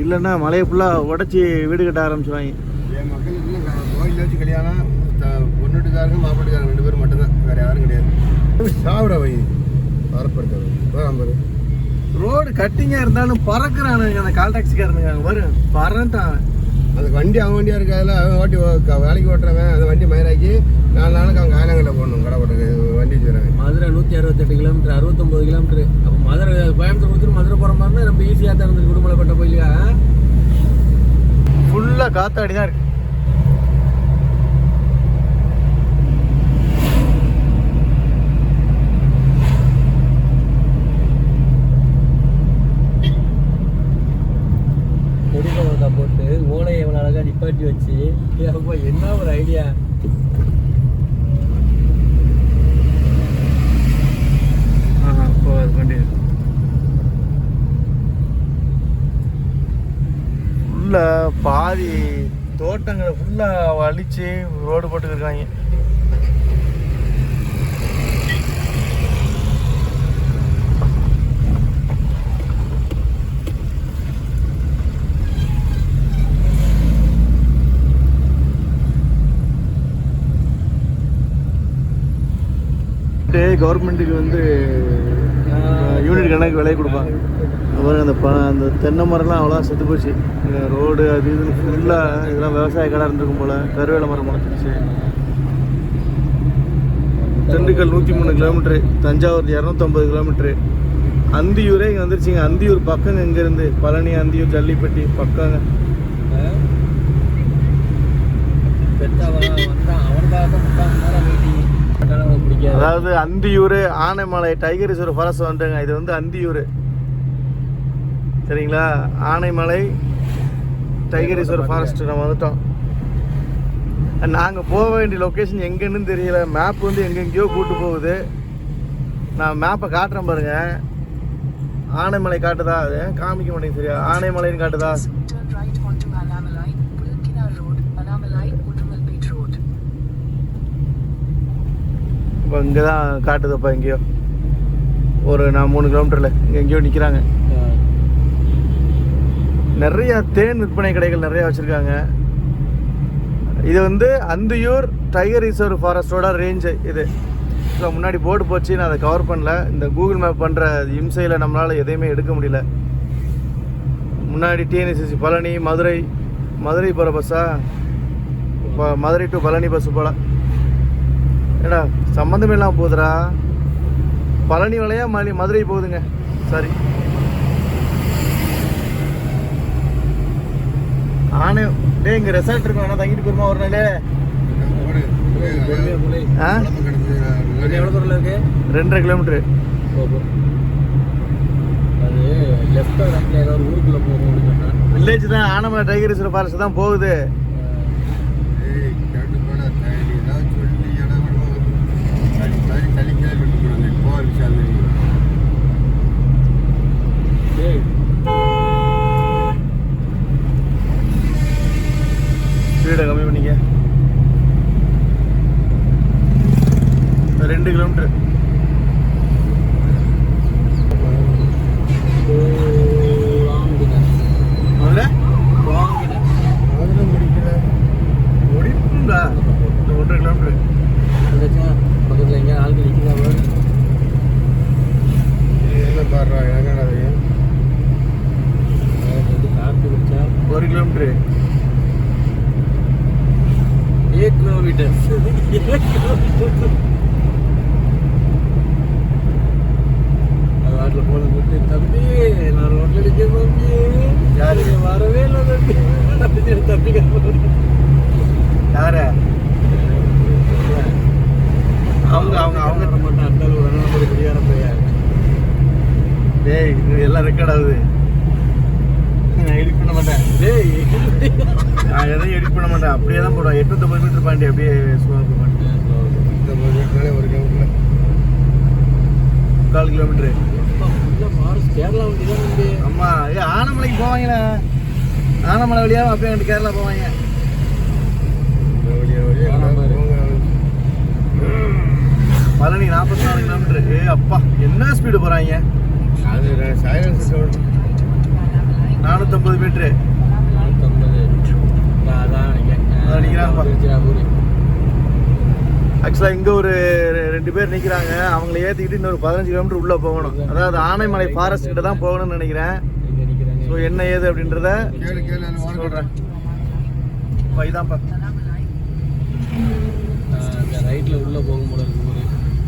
இல்லைன்னா மலையை ஃபுல்லாக உடச்சி வீடு கட்ட ஆரம்பிச்சுவாங்க. என் மக்களுக்கு கோயிலில் வச்சு கல்யாணம் பொண்ணுட்டுக்காரங்க மாப்பிட்டுக்காரங்க 2 பேரும் மட்டும்தான், வேறு யாரும் கிடையாது. சாப்பிட வை ரோடு கட்டிங்காக இருந்தாலும் பறக்குறானுங்க அந்த கால் டாக்ஸிக்காரனுங்க வரும் பறந்துட்டான். அதுக்கு வண்டி அவன் வண்டியாக இருக்காதுல, அவன் ஓட்டி வேலைக்கு ஓட்டுறவன் அந்த வண்டி மயிராக்கி 4 நாளுக்கு அவன் காயலாங்கல்ல போடணும் கடை ஓட்டுறது வண்டி வச்சுக்கிறாங்க. Madurai 168 kilometre 69 kilometre. அப்போ மதுரை கோயம்புத்தூர் கொடுத்துட்டு மதுரை போகிற மாதிரினா ரொம்ப ஈஸியாக தான் இருந்தது குடும்பப்பட்ட போயிலையா. ஃபுல்லாக காத்தாடி தான் இருக்கு. கொடிக்கா போட்டு ஓலையை எவ்வளோ அழகாக நிப்பாட்டி வச்சு அப்போ என்ன ஒரு ஐடியா. வண்டி ஃபுல்லாக பாதி தோட்டங்களை ஃபுல்லாக அழிச்சு ரோடு போட்டுக்கிருக்காங்க. கவர்மெண்ட்டுக்கு வந்து யூனிட் கணக்கு விலை கொடுப்பாங்க. அப்புறம் அந்த தென்னை மரம்லாம் அவ்வளோதான் செத்து போச்சு. ரோடு அது இதுன்னு ஃபுல்லாக இதெல்லாம் விவசாய கடை இருந்திருக்கும் போல். கருவேல மரம் முளைச்சிருச்சு. திண்டுக்கல் 103 கிலோமீட்ரு, தஞ்சாவூர் 250 கிலோமீட்ரு, அந்தியூரே இங்கே வந்துருச்சுங்க. அந்தியூர் பக்கங்க இங்கேருந்து பழனி, அந்தியூர், ஜல்லிப்பட்டி பக்கங்க. அதாவது Anthiyur, Anaimalai, tiger reserve forest வந்துட்டுங்க. இது வந்து அந்தியூர் சரிங்களா. ஆனைமலை டைகர் ரிசர்வ் ஃபாரஸ்ட் நம்ம வந்துட்டோம். நாங்கள் போக வேண்டிய லொக்கேஷன் எங்கன்னு தெரியல. மேப் வந்து எங்கெங்கேயோ கூட்டு போகுது. நான் மேப்பை காட்டுறேன் பாருங்க. ஆனைமலை காட்டுதா? அது காமிக்க மாட்டேங்குது சரியா. ஆனைமலைன்னு காட்டுதா? இப்போ இங்கே தான் காட்டுதப்பா. எங்கேயோ ஒரு 3 கிலோமீட்டரில் இங்கே எங்கேயோ நிற்கிறாங்க. நிறையா தேன் விற்பனை கடைகள் நிறையா வச்சுருக்காங்க. இது வந்து அந்தியூர் டைகர் ரிசர்வ் ஃபாரஸ்டோட ரேஞ்சு இது. ஸோ முன்னாடி போர்டு போச்சு, நான் அதை கவர் பண்ணல. இந்த கூகுள் மேப் பண்ணுற இம்சையில் நம்மளால் எதையுமே எடுக்க முடியல. முன்னாடி டிஎன்எஸ்எஸ்சி பழனி, மதுரை போகிற பஸ்ஸா? இப்போ மதுரை டு பழனி பஸ்ஸு போல். ஏடா சம்மந்தமே இல்லாமல் போகுதுடா. பழனி வழியா மதுரை போகுதுங்க. சரி, ஆனே டே இங்கே ரெசார்ட் இருக்கும். ஆனால் தங்கிட்டு போயிருமா ஒரு நாள்? எவ்வளோ தூரம் இருக்கு? 2.5 கிலோமீட்டரு. அது லெஃப்ட் ஏதாவது ஊருக்குள்ளே போகணும். வில்லேஜ் தான். ஆனமலை டைகர் ரிசர்வ் ஃபாரஸ்ட் தான் போகுது. ஸ்பீடை கம்மி பண்ணிக்க. 2 கிலோமீட்டர். முடிப்புங்களா? 1.5 கிலோமீட்டர். பக்கத்தில் எங்கேயா ஆளுக்கு நிற்கிறா என்ன பாடுறா? என்னடா காப்பி வச்சா 1 கிலோமீட்டர். 1 கிலோமீட்டர். அது வாட்டில் போன போட்டு தம்பி நான் ரோட்டில் அடிச்சேன் தம்பி. யாரு வரவே இல்லை தம்பி. தம்பி யாரு? அவங்க அவங்க அவங்க மாட்டேன். அந்த அளவு குடியார போயா. டேய் இது எல்லாம் ரெக்கார்ட் ஆகுது. நான் எடிட் பண்ண மாட்டேன். டேய் நான் எதையும் எடிட் பண்ண மாட்டேன். அப்படியே தான் போடுவேன். 850 மீட்டர் பாண்டி அப்படியே ஸ்லோவாக போக மாட்டேன். 1 கிலோமீட்டர் 4 கிலோமீட்டரு. கேரளா வந்து அம்மா ஏ ஆனமலைக்கு போவாங்களா? ஆனமலை வழியாக அப்படியே அங்கிட்டு கேரளா போவாங்க. பழனி 44 கிலோமீட்டரு. அப்பா என்ன ஸ்பீடு போகிறாங்க. அது சைலன்ஸ் 450 மீட்ரு. ஆக்சுவலாக இங்கே ஒரு 2 பேர் நிற்கிறாங்க. அவங்கள ஏற்றிக்கிட்டு இன்னொரு 15 கிலோமீட்டர் உள்ளே போகணும். அதாவது ஆனைமலை ஃபாரஸ்ட் கிட்ட தான் போகணும்னு நினைக்கிறேன். ஸோ என்ன ஏது அப்படின்றத சொல்கிறேன். இதான்ப்பா ரைட்ல உள்ள போகும்போது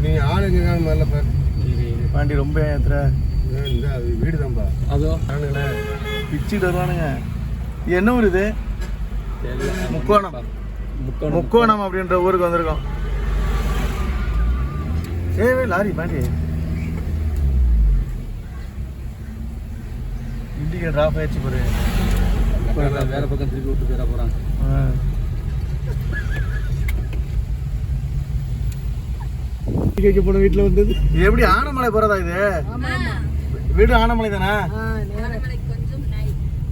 நீ ஆளுங்க மேலப்பா பாண்டி ரொம்ப ஏத்துற வீடு தான்ப்பா. அதோ ஆளுங்களே பிச்சுட்டு வருவானுங்க. இது என்ன ஊர் இது? முக்கோணம். முக்கோணம் அப்படின்ற ஊருக்கு வந்திருக்கோம். ஏவே லாரி பாண்டி இண்டிகேட்டர் ஆஃப் ஆயிடுச்சு பாரு. வேற பக்கம் திருப்பி விட்டு போயிட போறான். போன வீட்டுல வந்தது இது எப்படி ஆனமலை போறதா இது? வீடு ஆனமலை தானே?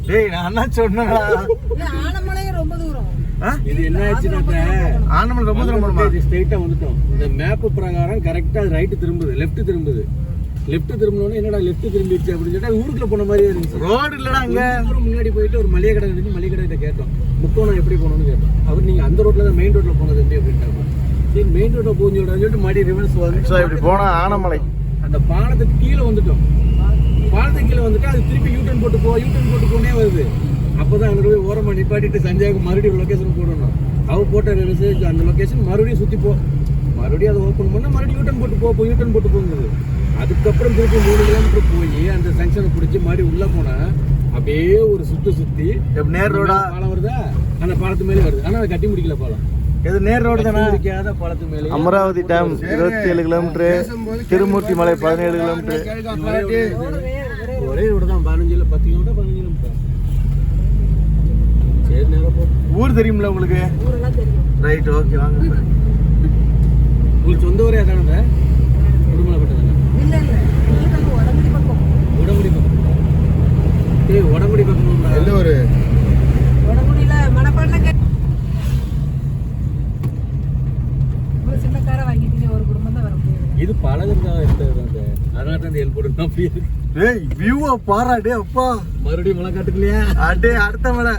டேய் நான் என்ன சொன்னேன்டா, ஆனமலை ரொம்ப தூரம். இது என்ன ஆச்சுன்னா ஆனமலை ரொம்ப தூரம் போணுமா? ஸ்ட்ரைட்டா வந்துட்டோம். இந்த மேப் பிரகாரம் கரெக்டா ரைட் திரும்புது, லெஃப்ட் திரும்புது. லெஃப்ட் திரும்பினோட என்னடா லெஃப்ட் திரும்பிடுச்சு அப்படின்னு சொல்லிட்டு ஊருக்குள்ள போன மாதிரி இருந்துச்சு. ரோடு இல்லடா அங்க. முன்னாடி போயிட்டு ஒரு மளிகை கடை இருந்துச்சு. மளிகை கடை கேட்டோம் முக்கோணம் எப்படி போகணும்னு கேட்டோம். அவர் நீங்க அந்த ரோட்ல தான் மெயின் ரோட்ல போனது எப்படி அப்படின்ட்டாங்க. சரி மெயின் ரோட்ல போஞ்சு விடான்னு சொல்லிட்டு மறுபடியும் ரிவர்ஸ் வந்து இப்படி போனா ஆனமலை அந்த பாலத்துக்கு கீழே வந்துட்டோம். பாலத்துக்கு கீழே வந்துட்டு அது திருப்பி யூட்டன் போட்டு போனே வருது. அப்பதான் அங்க போய் ஓரமா நிப்பாட்டிட்டு சஞ்சயாவுக்கு மறுபடியும் லொகேஷன் போடணும். அவ போட்ட மெசேஜ் அந்த லொகேஷன் மறுபடியும் சுத்தி மறுபடியும் அதை ஓப்பன் பண்ணா மறுபடியும் யூட்டன் போட்டு போங்குது. அதுக்கப்புறம் திருப்பி 3 கிலோமீட்டர் போய் அந்த ஜங்ஷனை பிடிச்சி மறுபடியும் உள்ள போனா அப்படியே ஒரு சுத்தி நேர் ரோடா பாலம் வருதா, அந்த பாலத்து மேலே வருது. ஆனா அதை கட்டி முடிக்கல பாலம். இது நேர் ரோடு தானே? முடிக்காத பாலத்து மேலே அமராவதி டேம் 27 கிலோமீட்டர், திருமூர்த்தி மலை 17 கிலோமீட்டர். ஒரே ரோடு தான் 15 கிலோமீட்டர். சரி நேரம் போ. ஊர் தெரியுமில்ல உங்களுக்கு? ரைட் ஓகே வாங்க. உங்களுக்கு சொந்த ஊரே அதானே? உடுமலைப்பட்ட தானே? உடம்புடி பக்கம். ஏய் உடம்புடி பக்கம் எந்த ஒரு உடம்புடியில மணப்பாடில சின்ன காரை வாங்கிட்டீங்க. ஒரு குடும்பம் தான் வர முடியாது. இது பழகிறதா எடுத்தது. அதனால தான் இந்த ஹெல்ப் போட்டு அப்படியே டேய் வியூவை பாரா. டே அப்பா மறுபடியும் மலை காட்டுக்கலையா? அடே அடுத்த மலை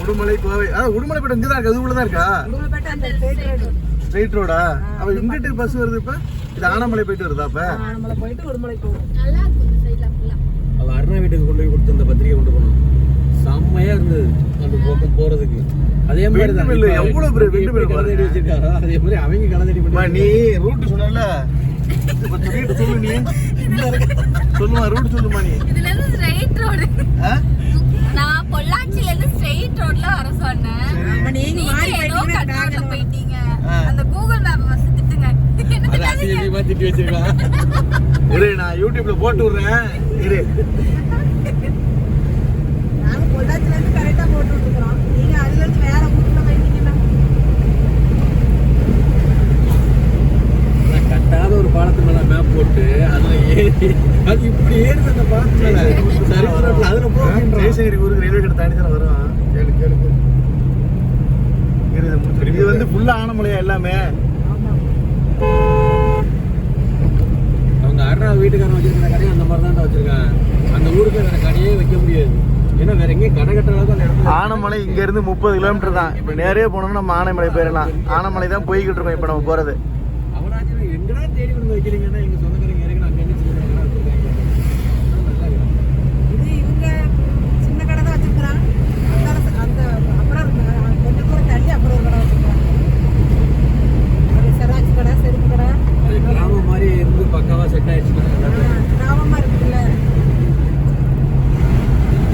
உடுமலை கோவை. உடுமலைப்பேட்டை இங்கே தான் இருக்கு. அது உள்ள தான் இருக்கா? உடுமலைப்பேட்டை அந்த ஸ்ட்ரைட் ரோடா? அப்ப இங்கிட்டு பஸ் வருது. இப்ப இது ஆனமலை போயிட்டு வருதா? அப்ப ஆனமலை போயிட்டு உடுமலை போகும். நல்லா இருக்கும் இந்த சைடுல ஃபுல்லா. அவ அருணா வீட்டுக்கு கொண்டு போய் கொடுத்து அந்த பத்திரிகை கொண்டு போனோம். செம்மையா இருந்தது அந்த பக்கம் போறதுக்கு. அதே மாதிரி தான் எவ்வளவு பெரிய வீட்டு பேர் கலந்தடி வச்சிருக்காரோ அதே மாதிரி அவங்க கலந்தடி பண்ணி. நீ ரூட் சொன்னல சொல்லிட்டு சொல்லு. நீ சொல்லுமா ரூட் சொல்லுமா? நீ இதுல இருந்து ஸ்ட்ரைட் ரோடு. நான் பொள்ளாச்சில இருந்து ஸ்ட்ரைட் ரோட்ல வர சொன்னேன். நீங்க ஏதோ கட்ரோட்ல போயிட்டீங்க. அந்த கூகுள் மேப் வச்சு திட்டுங்க. அது அசிங்கமா திட்டி வச்சிருக்கான். இரு நான் யூடியூப்ல போட்டு விடுறேன். இரு நாங்க பொள்ளாச்சில இருந்து கரெக்டா போட்டு விட்டுறோம். நீங்க அதுல இருந்து வேற ஊர்ல போயிட்டீங்கன்னா கட்டாத ஒரு பாலத்து மேல மேப் போட்டு அதுல ஏறி அது இப்படி ஏறுது அந்த பாலத்து மேல. சரி ரோட்ல அதுல போகின்ற ஜெயசங்கரி ஊருக்கு ரயில்வே கடை தாண்டி தான் வரும். இது வந்து ஃபுல்லா ஆனமலையா எல்லாமே? அவங்க அருணா வீட்டுக்காரன் வச்சிருக்கிற கடையை அந்த மாதிரி தான் வச்சிருக்காங்க. அந்த ஊருக்கு வேற கடையே வைக்க முடியாது. ஏன்னா வேற எங்கேயும் கடை கட்டுறதா அந்த இடத்துல. ஆனமலை இங்க இருந்து 30 கிலோமீட்டர் தான். இப்ப நேரே போனோம்னா நம்ம ஆனைமலை போயிடலாம். ஆனமலை தான் போய்கிட்டு இருக்கோம் இப்ப நம்ம போறது. அவனாச்சும் எங்கடா தேடி கொண்டு வைக்கிறீங்கன்னா எங்க சொந்தக்காரங்க இறங்கி அங்க என்ன இது இவங்க சின்ன கடை தான் வச்சிருக்காங்க. அந்த அப்புறம் கொஞ்சம் கூட தள்ளி அப்புறம் ஒரு கடை வச்சிருக்காங்க. செராக்ஸ் கடை, செருப்பு கடை. அது கிராமம் மாதிரி இருந்து பக்காவா செட் ஆயிடுச்சுன்னா கிராமமா இருக்குல்ல,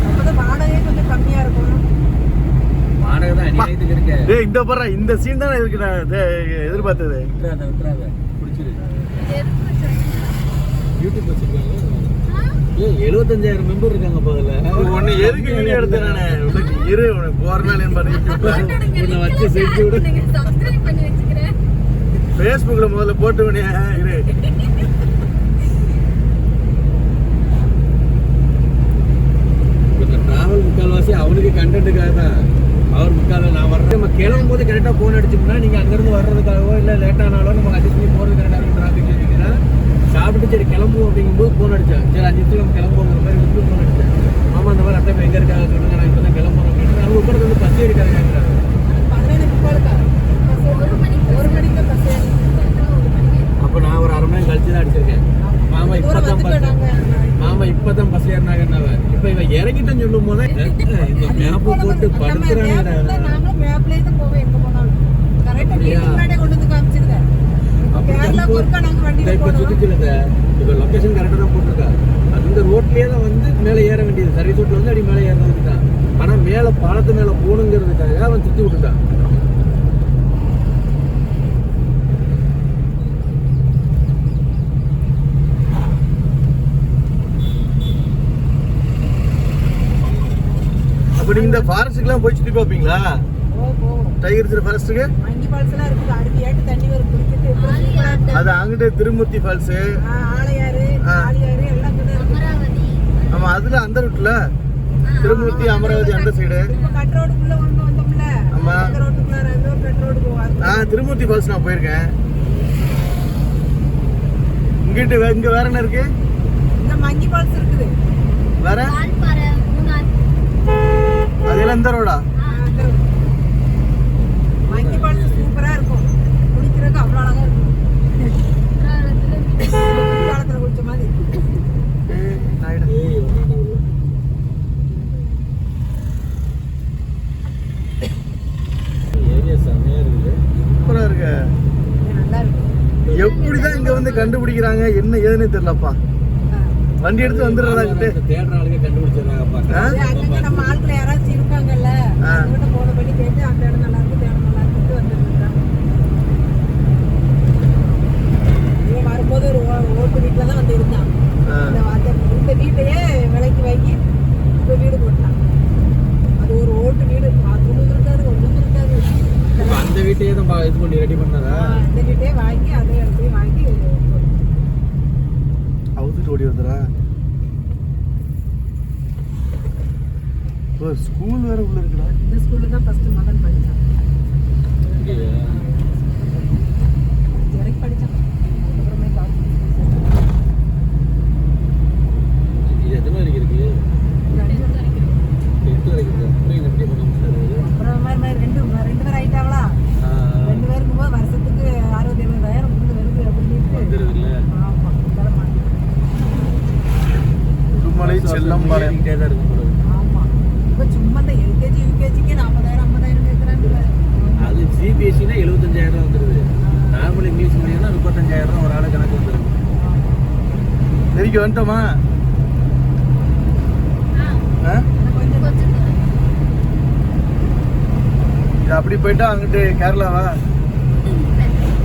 அப்பதான் வாடகையே கொஞ்சம் கம்மியா இருக்கும். வாடகை தான் அநியாயத்துக்கு இருக்கு. டேய் இந்த பாரு இந்த சீன் தான் இருக்கு. நான் எதிர்பார்த்தது. விட்டுறாத பிடிச்சிரு. யூடியூப் வச்சிருக்காங்க. 75,000 மெம்பர் இருக்காங்க போதுல. உன்னை எதுக்கு வீடியோ எடுத்தேன் நானு? உனக்கு இரு உனக்கு போற நாள் என்ன பண்ணி உன்னை வச்சு செஞ்சு விடு. நீங்க சப்ஸ்கிரைப் பண்ணி வச்சுக்கிறேன். ஃபேஸ்புக்ல முதல்ல போட்டு இரு. இந்த டிராவல் முக்கால்வாசி அவனுக்கு கண்டென்ட்டுக்காக தான். அவர் முக்கால் நான் வர்றது நம்ம கிளம்பும் போது கரெக்டாக ஃபோன் அடிச்சோம்னா நீங்கள் அங்கேருந்து வர்றதுக்காகவோ இல்லை லேட்டானாலோ நம்ம அட்ஜஸ்ட் பண்ணி போகிறது கரெக்டாக இருக்கும். டிராஃபிக் இருந்தீங்கன்னா சாப்பிட்டு சரி கிளம்புவோம் அப்படிங்கும்போது ஃபோன் அடித்தேன். சரி 5 நிமிஷம் நம்ம கிளம்புவோங்கிற மாதிரி வந்து ஃபோன் அடித்தேன். ஆமாம் இந்த மாதிரி அத்தை எங்கே இருக்காங்க சொல்லுங்க, நான் இப்போ தான் கிளம்புறோம் அப்படின்னு. அவங்க உட்காந்து வந்து பஸ் ஏறிக்காங்க. 12:45 ஒரு மணிக்கு பஸ் ஏறி. அப்போ தான் பஸ் ஏறினாங்க. இப்ப இவன் இறங்கிட்டேன்னு சொல்லும் போதே இந்த மேப்பு போட்டு படுத்துறாங்க. நாங்களும் மேப்லயே தான் போவோம் எங்க போனாலும். கரெக்டா வீட்டுக்கு முன்னாடியே கொண்டு வந்து காமிச்சிருங்க. கேரளாக்கு ஒருக்கா நாங்க வண்டியில இப்ப போனோம். சுத்திச்சுல இப்ப லொகேஷன் கரெக்டா தான் போட்டிருக்கா. அந்த ரோட்லயே தான் வந்து மேலே ஏற வேண்டியது. சர்வீஸ் ரோட்ல வந்து அடி மேலே ஏற வந்துட்டான். ஆனா மேல பாலத்து மேல போகணுங்கிறதுக்காக அவன் சுத்தி விட்டுட்டான். அப்படி இந்த ஃபாரஸ்ட்டுக்குலாம் போய் சுற்றி பார்ப்பீங்களா? போவோம். டைகர் ஃபாரஸ்ட்டுக்கு மங்கி ஃபால்ஸ் எல்லாம் இருக்குது. அடுத்து ஏட்டு தண்ணி வரும் குளிக்கிட்டு எப்படி அது அங்கிட்டு திருமூர்த்தி ஃபால்ஸு. ஆளையாறு ஆளியாறு எல்லாம் கூட இருக்கு. அமராவதி. ஆமா அதுல அந்த ரூட்ல திருமூர்த்தி அமராவதி அந்த சைடு. இப்ப கட் ரோடுக்குள்ள ஒண்ணு வந்தோம்ல. ஆமா. அந்த ரோட்டுக்குள்ள ரெண்டு கட் ரோடு போவாது. திருமூர்த்தி ஃபால்ஸ் நான் போயிருக்கேன். இங்கிட்டு இங்க வேற என்ன இருக்கு? இந்த மங்கி ஃபால்ஸ் இருக்குது. வேற வால்பாறை, மூணார். அதெல்லாம் இந்த ரோடா? அந்த road. மங்கி ஃபால்ஸ் சூப்பரா இருக்கும். குளிக்கிறதுக்கு அவ்வளவு அழகா இருக்கும். காலத்துல குளிச்ச மாதிரி. ஏரியா செமையா இருக்குது. சூப்பரா இருக்கு. நல்லா இருக்கும். எப்படிதான் இங்க வந்து கண்டுபிடிக்கிறாங்க என்ன ஏதுன்னு தெரியலப்பா. வண்டி எடுத்து வந்துடுறதா கிட்ட தேடுற ஆளுங்க கண்டுபிடிச்சிடுறாங்கப்பா. அது அங்கங்க நம்ம ஆட்கள் யாராச்சும் இருப்பாங்கல்ல, அவங்ககிட்ட போன பண்ணி கேட்டு அந்த இடம் நல்லா இருக்கு, இந்த இடம் நல்லா இருக்குன்னு வந்துருக்காங்க. இவன் வரும்போது ஒரு ஓட்டு வீட்டுல தான் வந்து இருந்தான். இந்த வீட்டையே விலைக்கு வாங்கி இப்ப வீடு போட்டான். அது ஒரு ஓட்டு வீடு. பாத்ரூமும் இருக்காது, ஒண்ணும் இருக்காது. இப்ப அந்த வீட்டையே தான் இது பண்ணி ரெடி பண்ணதா? அந்த வீட்டையே வாங்கி அதே இடத்துல வாங்கி அவுத்துட்டு ஓடி வந்துடா. ஸ்கூல் வேற உள்ள இருக்குடா. இந்த ஸ்கூல்ல தான் ஃபர்ஸ்ட் மகன் படிச்சான். வரைக்கும் படிச்சான். அதுக்கப்புறமே காலேஜ். இது எத்தனை வரைக்கும் இருக்கு? 8 வரைக்கும் இருக்கு. அப்புறம் இது எப்படி பண்ண முடியாது? அப்புறம் ரெண்டு பேர் ஆயிட்டாங்களா? 2 பேருக்கும் போது வருஷத்துக்கு 60,000 வருது அப்படின்னு வந்துருதுல்ல. ஆமா இதெல்லாம் மாத்தி. உடுமலை செல்லம்பாளையம். ஏறிக்கிட்டே தான் இருக்கும் போல. ஆமா இப்ப சும்மா இந்த எல்கேஜி யூகேஜிக்கு 40,000 கேட்கறாங்கல்ல. அது சிபிஎஸ்சினா 75,000 வந்துருது. நார்மல் இங்கிலீஷ் மீடியம்னா 35,000 ஒரு ஆளு கணக்கு வந்துருது. நெருக்கி வந்துட்டோமா? கொஞ்சம் கொஞ்சம் இது அப்படி போயிட்டா அங்கிட்டு கேரளாவா?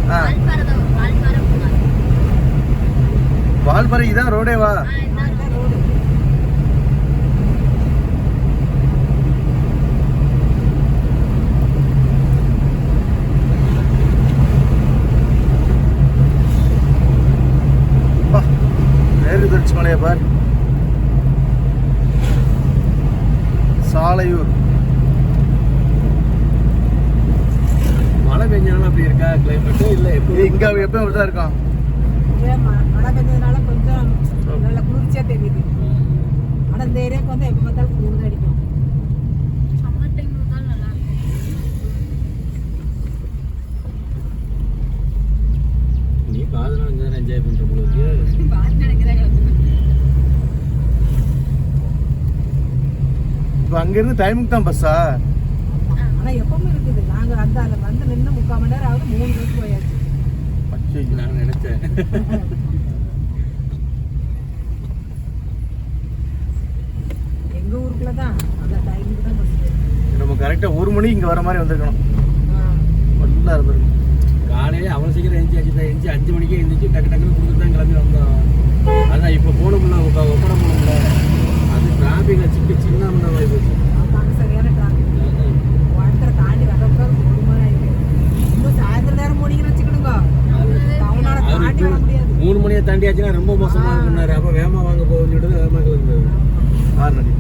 வால்பாறை தான் வரும். வால்பாறை, மூணார். வால்பாறை இதான் ரோடேவா? இதான் ரோடு. மேற்கு தொடர்ச்சி மலையை பார். சாலையூர். மழை பெஞ்சாலும் அப்படி இருக்கா கிளைமேட்டு? இல்லை எப்படி இங்க எப்பயும் அப்படிதான் இருக்கும். மழை பெஞ்சதுனால கொஞ்சம் நல்ல குளிர்ச்சியா தெரியுது. ஆனா இந்த ஏரியாவுக்கு வந்து எப்ப பார்த்தாலும் குளிர் தான் அடிக்கும். சம்மர் டைம்ல தான் நல்லா இருக்கும். நீ பாதனா வந்து என்ஜாய் பண்ற போல இருக்கு. பாத்து நினைக்கிறேன். இப்போ அங்கிருந்து டைமுக்கு தான் பஸ்ஸா? ஆனா எப்பவுமே இருக்குது. நாங்க அந்த வந்து நின்று 3/4 மணி நேரம் ஆகுது. 3 பஸ் போயாச்சு. நான் நினைச்சேன். எங்க ஊருக்குள்ள தான் அந்த டைமுக்கு தான் பஸ். நம்ம கரெக்டாக 1 மணி இங்கே வர மாதிரி வந்திருக்கணும். நல்லா இருந்திருக்கும். காலையில அவ்வளோ சீக்கிரம் எந்திரிச்சு 5 மணிக்கே எந்திரிச்சு டக்கு டக்குன்னு கொடுத்துட்டு தான் கிளம்பி வந்தோம். அதான் இப்போ போகணும்ல ஒப்படம் போகணும்ல. அது டிராஃபிக் வச்சுட்டு சின்ன வாய்ப்பு போச்சு. ஆமாங்க சரியான டிராஃபிக். ஒன்றரை தாண்டி வரப்போ 1 மணி ஆயிடுது. இன்னும் சாயந்தரம் நேரம் போனீங்கன்னு வச்சுக்கணுங்க. டவுனால தாண்டி வர முடியாது. 3 மணியை தாண்டியாச்சுன்னா ரொம்ப மோசமா இருக்குன்னாரு. அப்போ வேகமா வாங்க போகுதுன்னு சொல்லிட்டு வேகமா கிளம்புது. 6 மணி.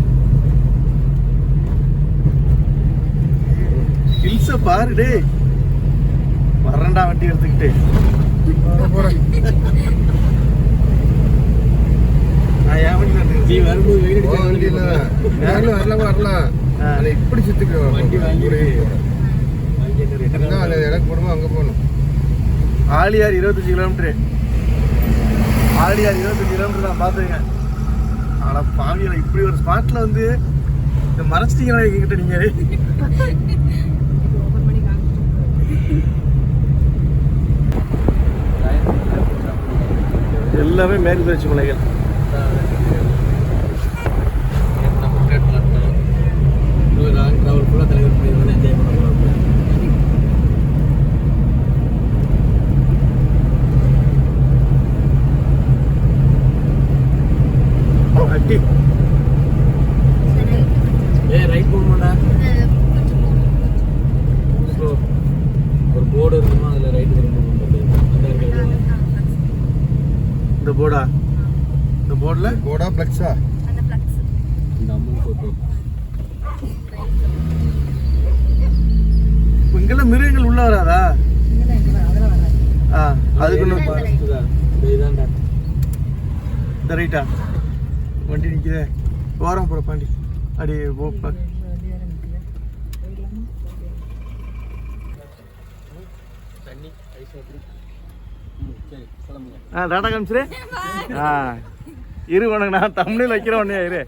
ஹில்ஸை பாரு டேய். வரண்டா வண்டி எடுத்துக்கிட்டு. நான் என் வண்டி தான் நீ வரும்போது வெயில் வரலாம் அதை இப்படி சுத்திக்கிறோம். வண்டி வாங்கி எனக்கு போகணுமோ அங்கே போகணும். ஆலியார் 25 கிலோமீட்டரு. ஆலியார் 25 கிலோமீட்டர் தான் பார்த்துங்க. ஆனால் பாவியில் இப்படி ஒரு ஸ்பாட்டில் வந்து இந்த மறைச்சிட்டீங்களா எங்ககிட்ட நீங்கள்? ஓப்பன் பண்ணி காமிச்சிட்டு எல்லாமே மேற்கு தொடர்ச்சி மலைகள். லாங் ட்ராவல் ஃபுல்லாக தலைவர் பண்ணி என்ஜாய் பண்ண போகிறோம். அட்டி ரைட் போகணுமாடா? ஸோ ஒரு போர்டு இருக்குமா, அதில் ரைட்டு திரும்பணும். இந்த போர்டா? இந்த போர்டில் கோடா பிளக்ஸா? அந்த ஃப்ளக்ஸ் இந்த அம்மன் போட்டோ. இங்கெல்லாம் மிருகங்கள் உள்ள வராதா? அதெல்லாம் வராது. அதுக்கு இன்னும் இதான்டா இந்த ரைட்டா வண்டி நிற்குதே, ஓரம் போகிற பாண்டி அடி போ. தண்ணி ஐஸ் வாட்டர். சரி கிளம்புங்க. டாடா காமிச்சிரு. இரு உனக்கு நான் தமிழில் வைக்கிறேன் உடனே இரு.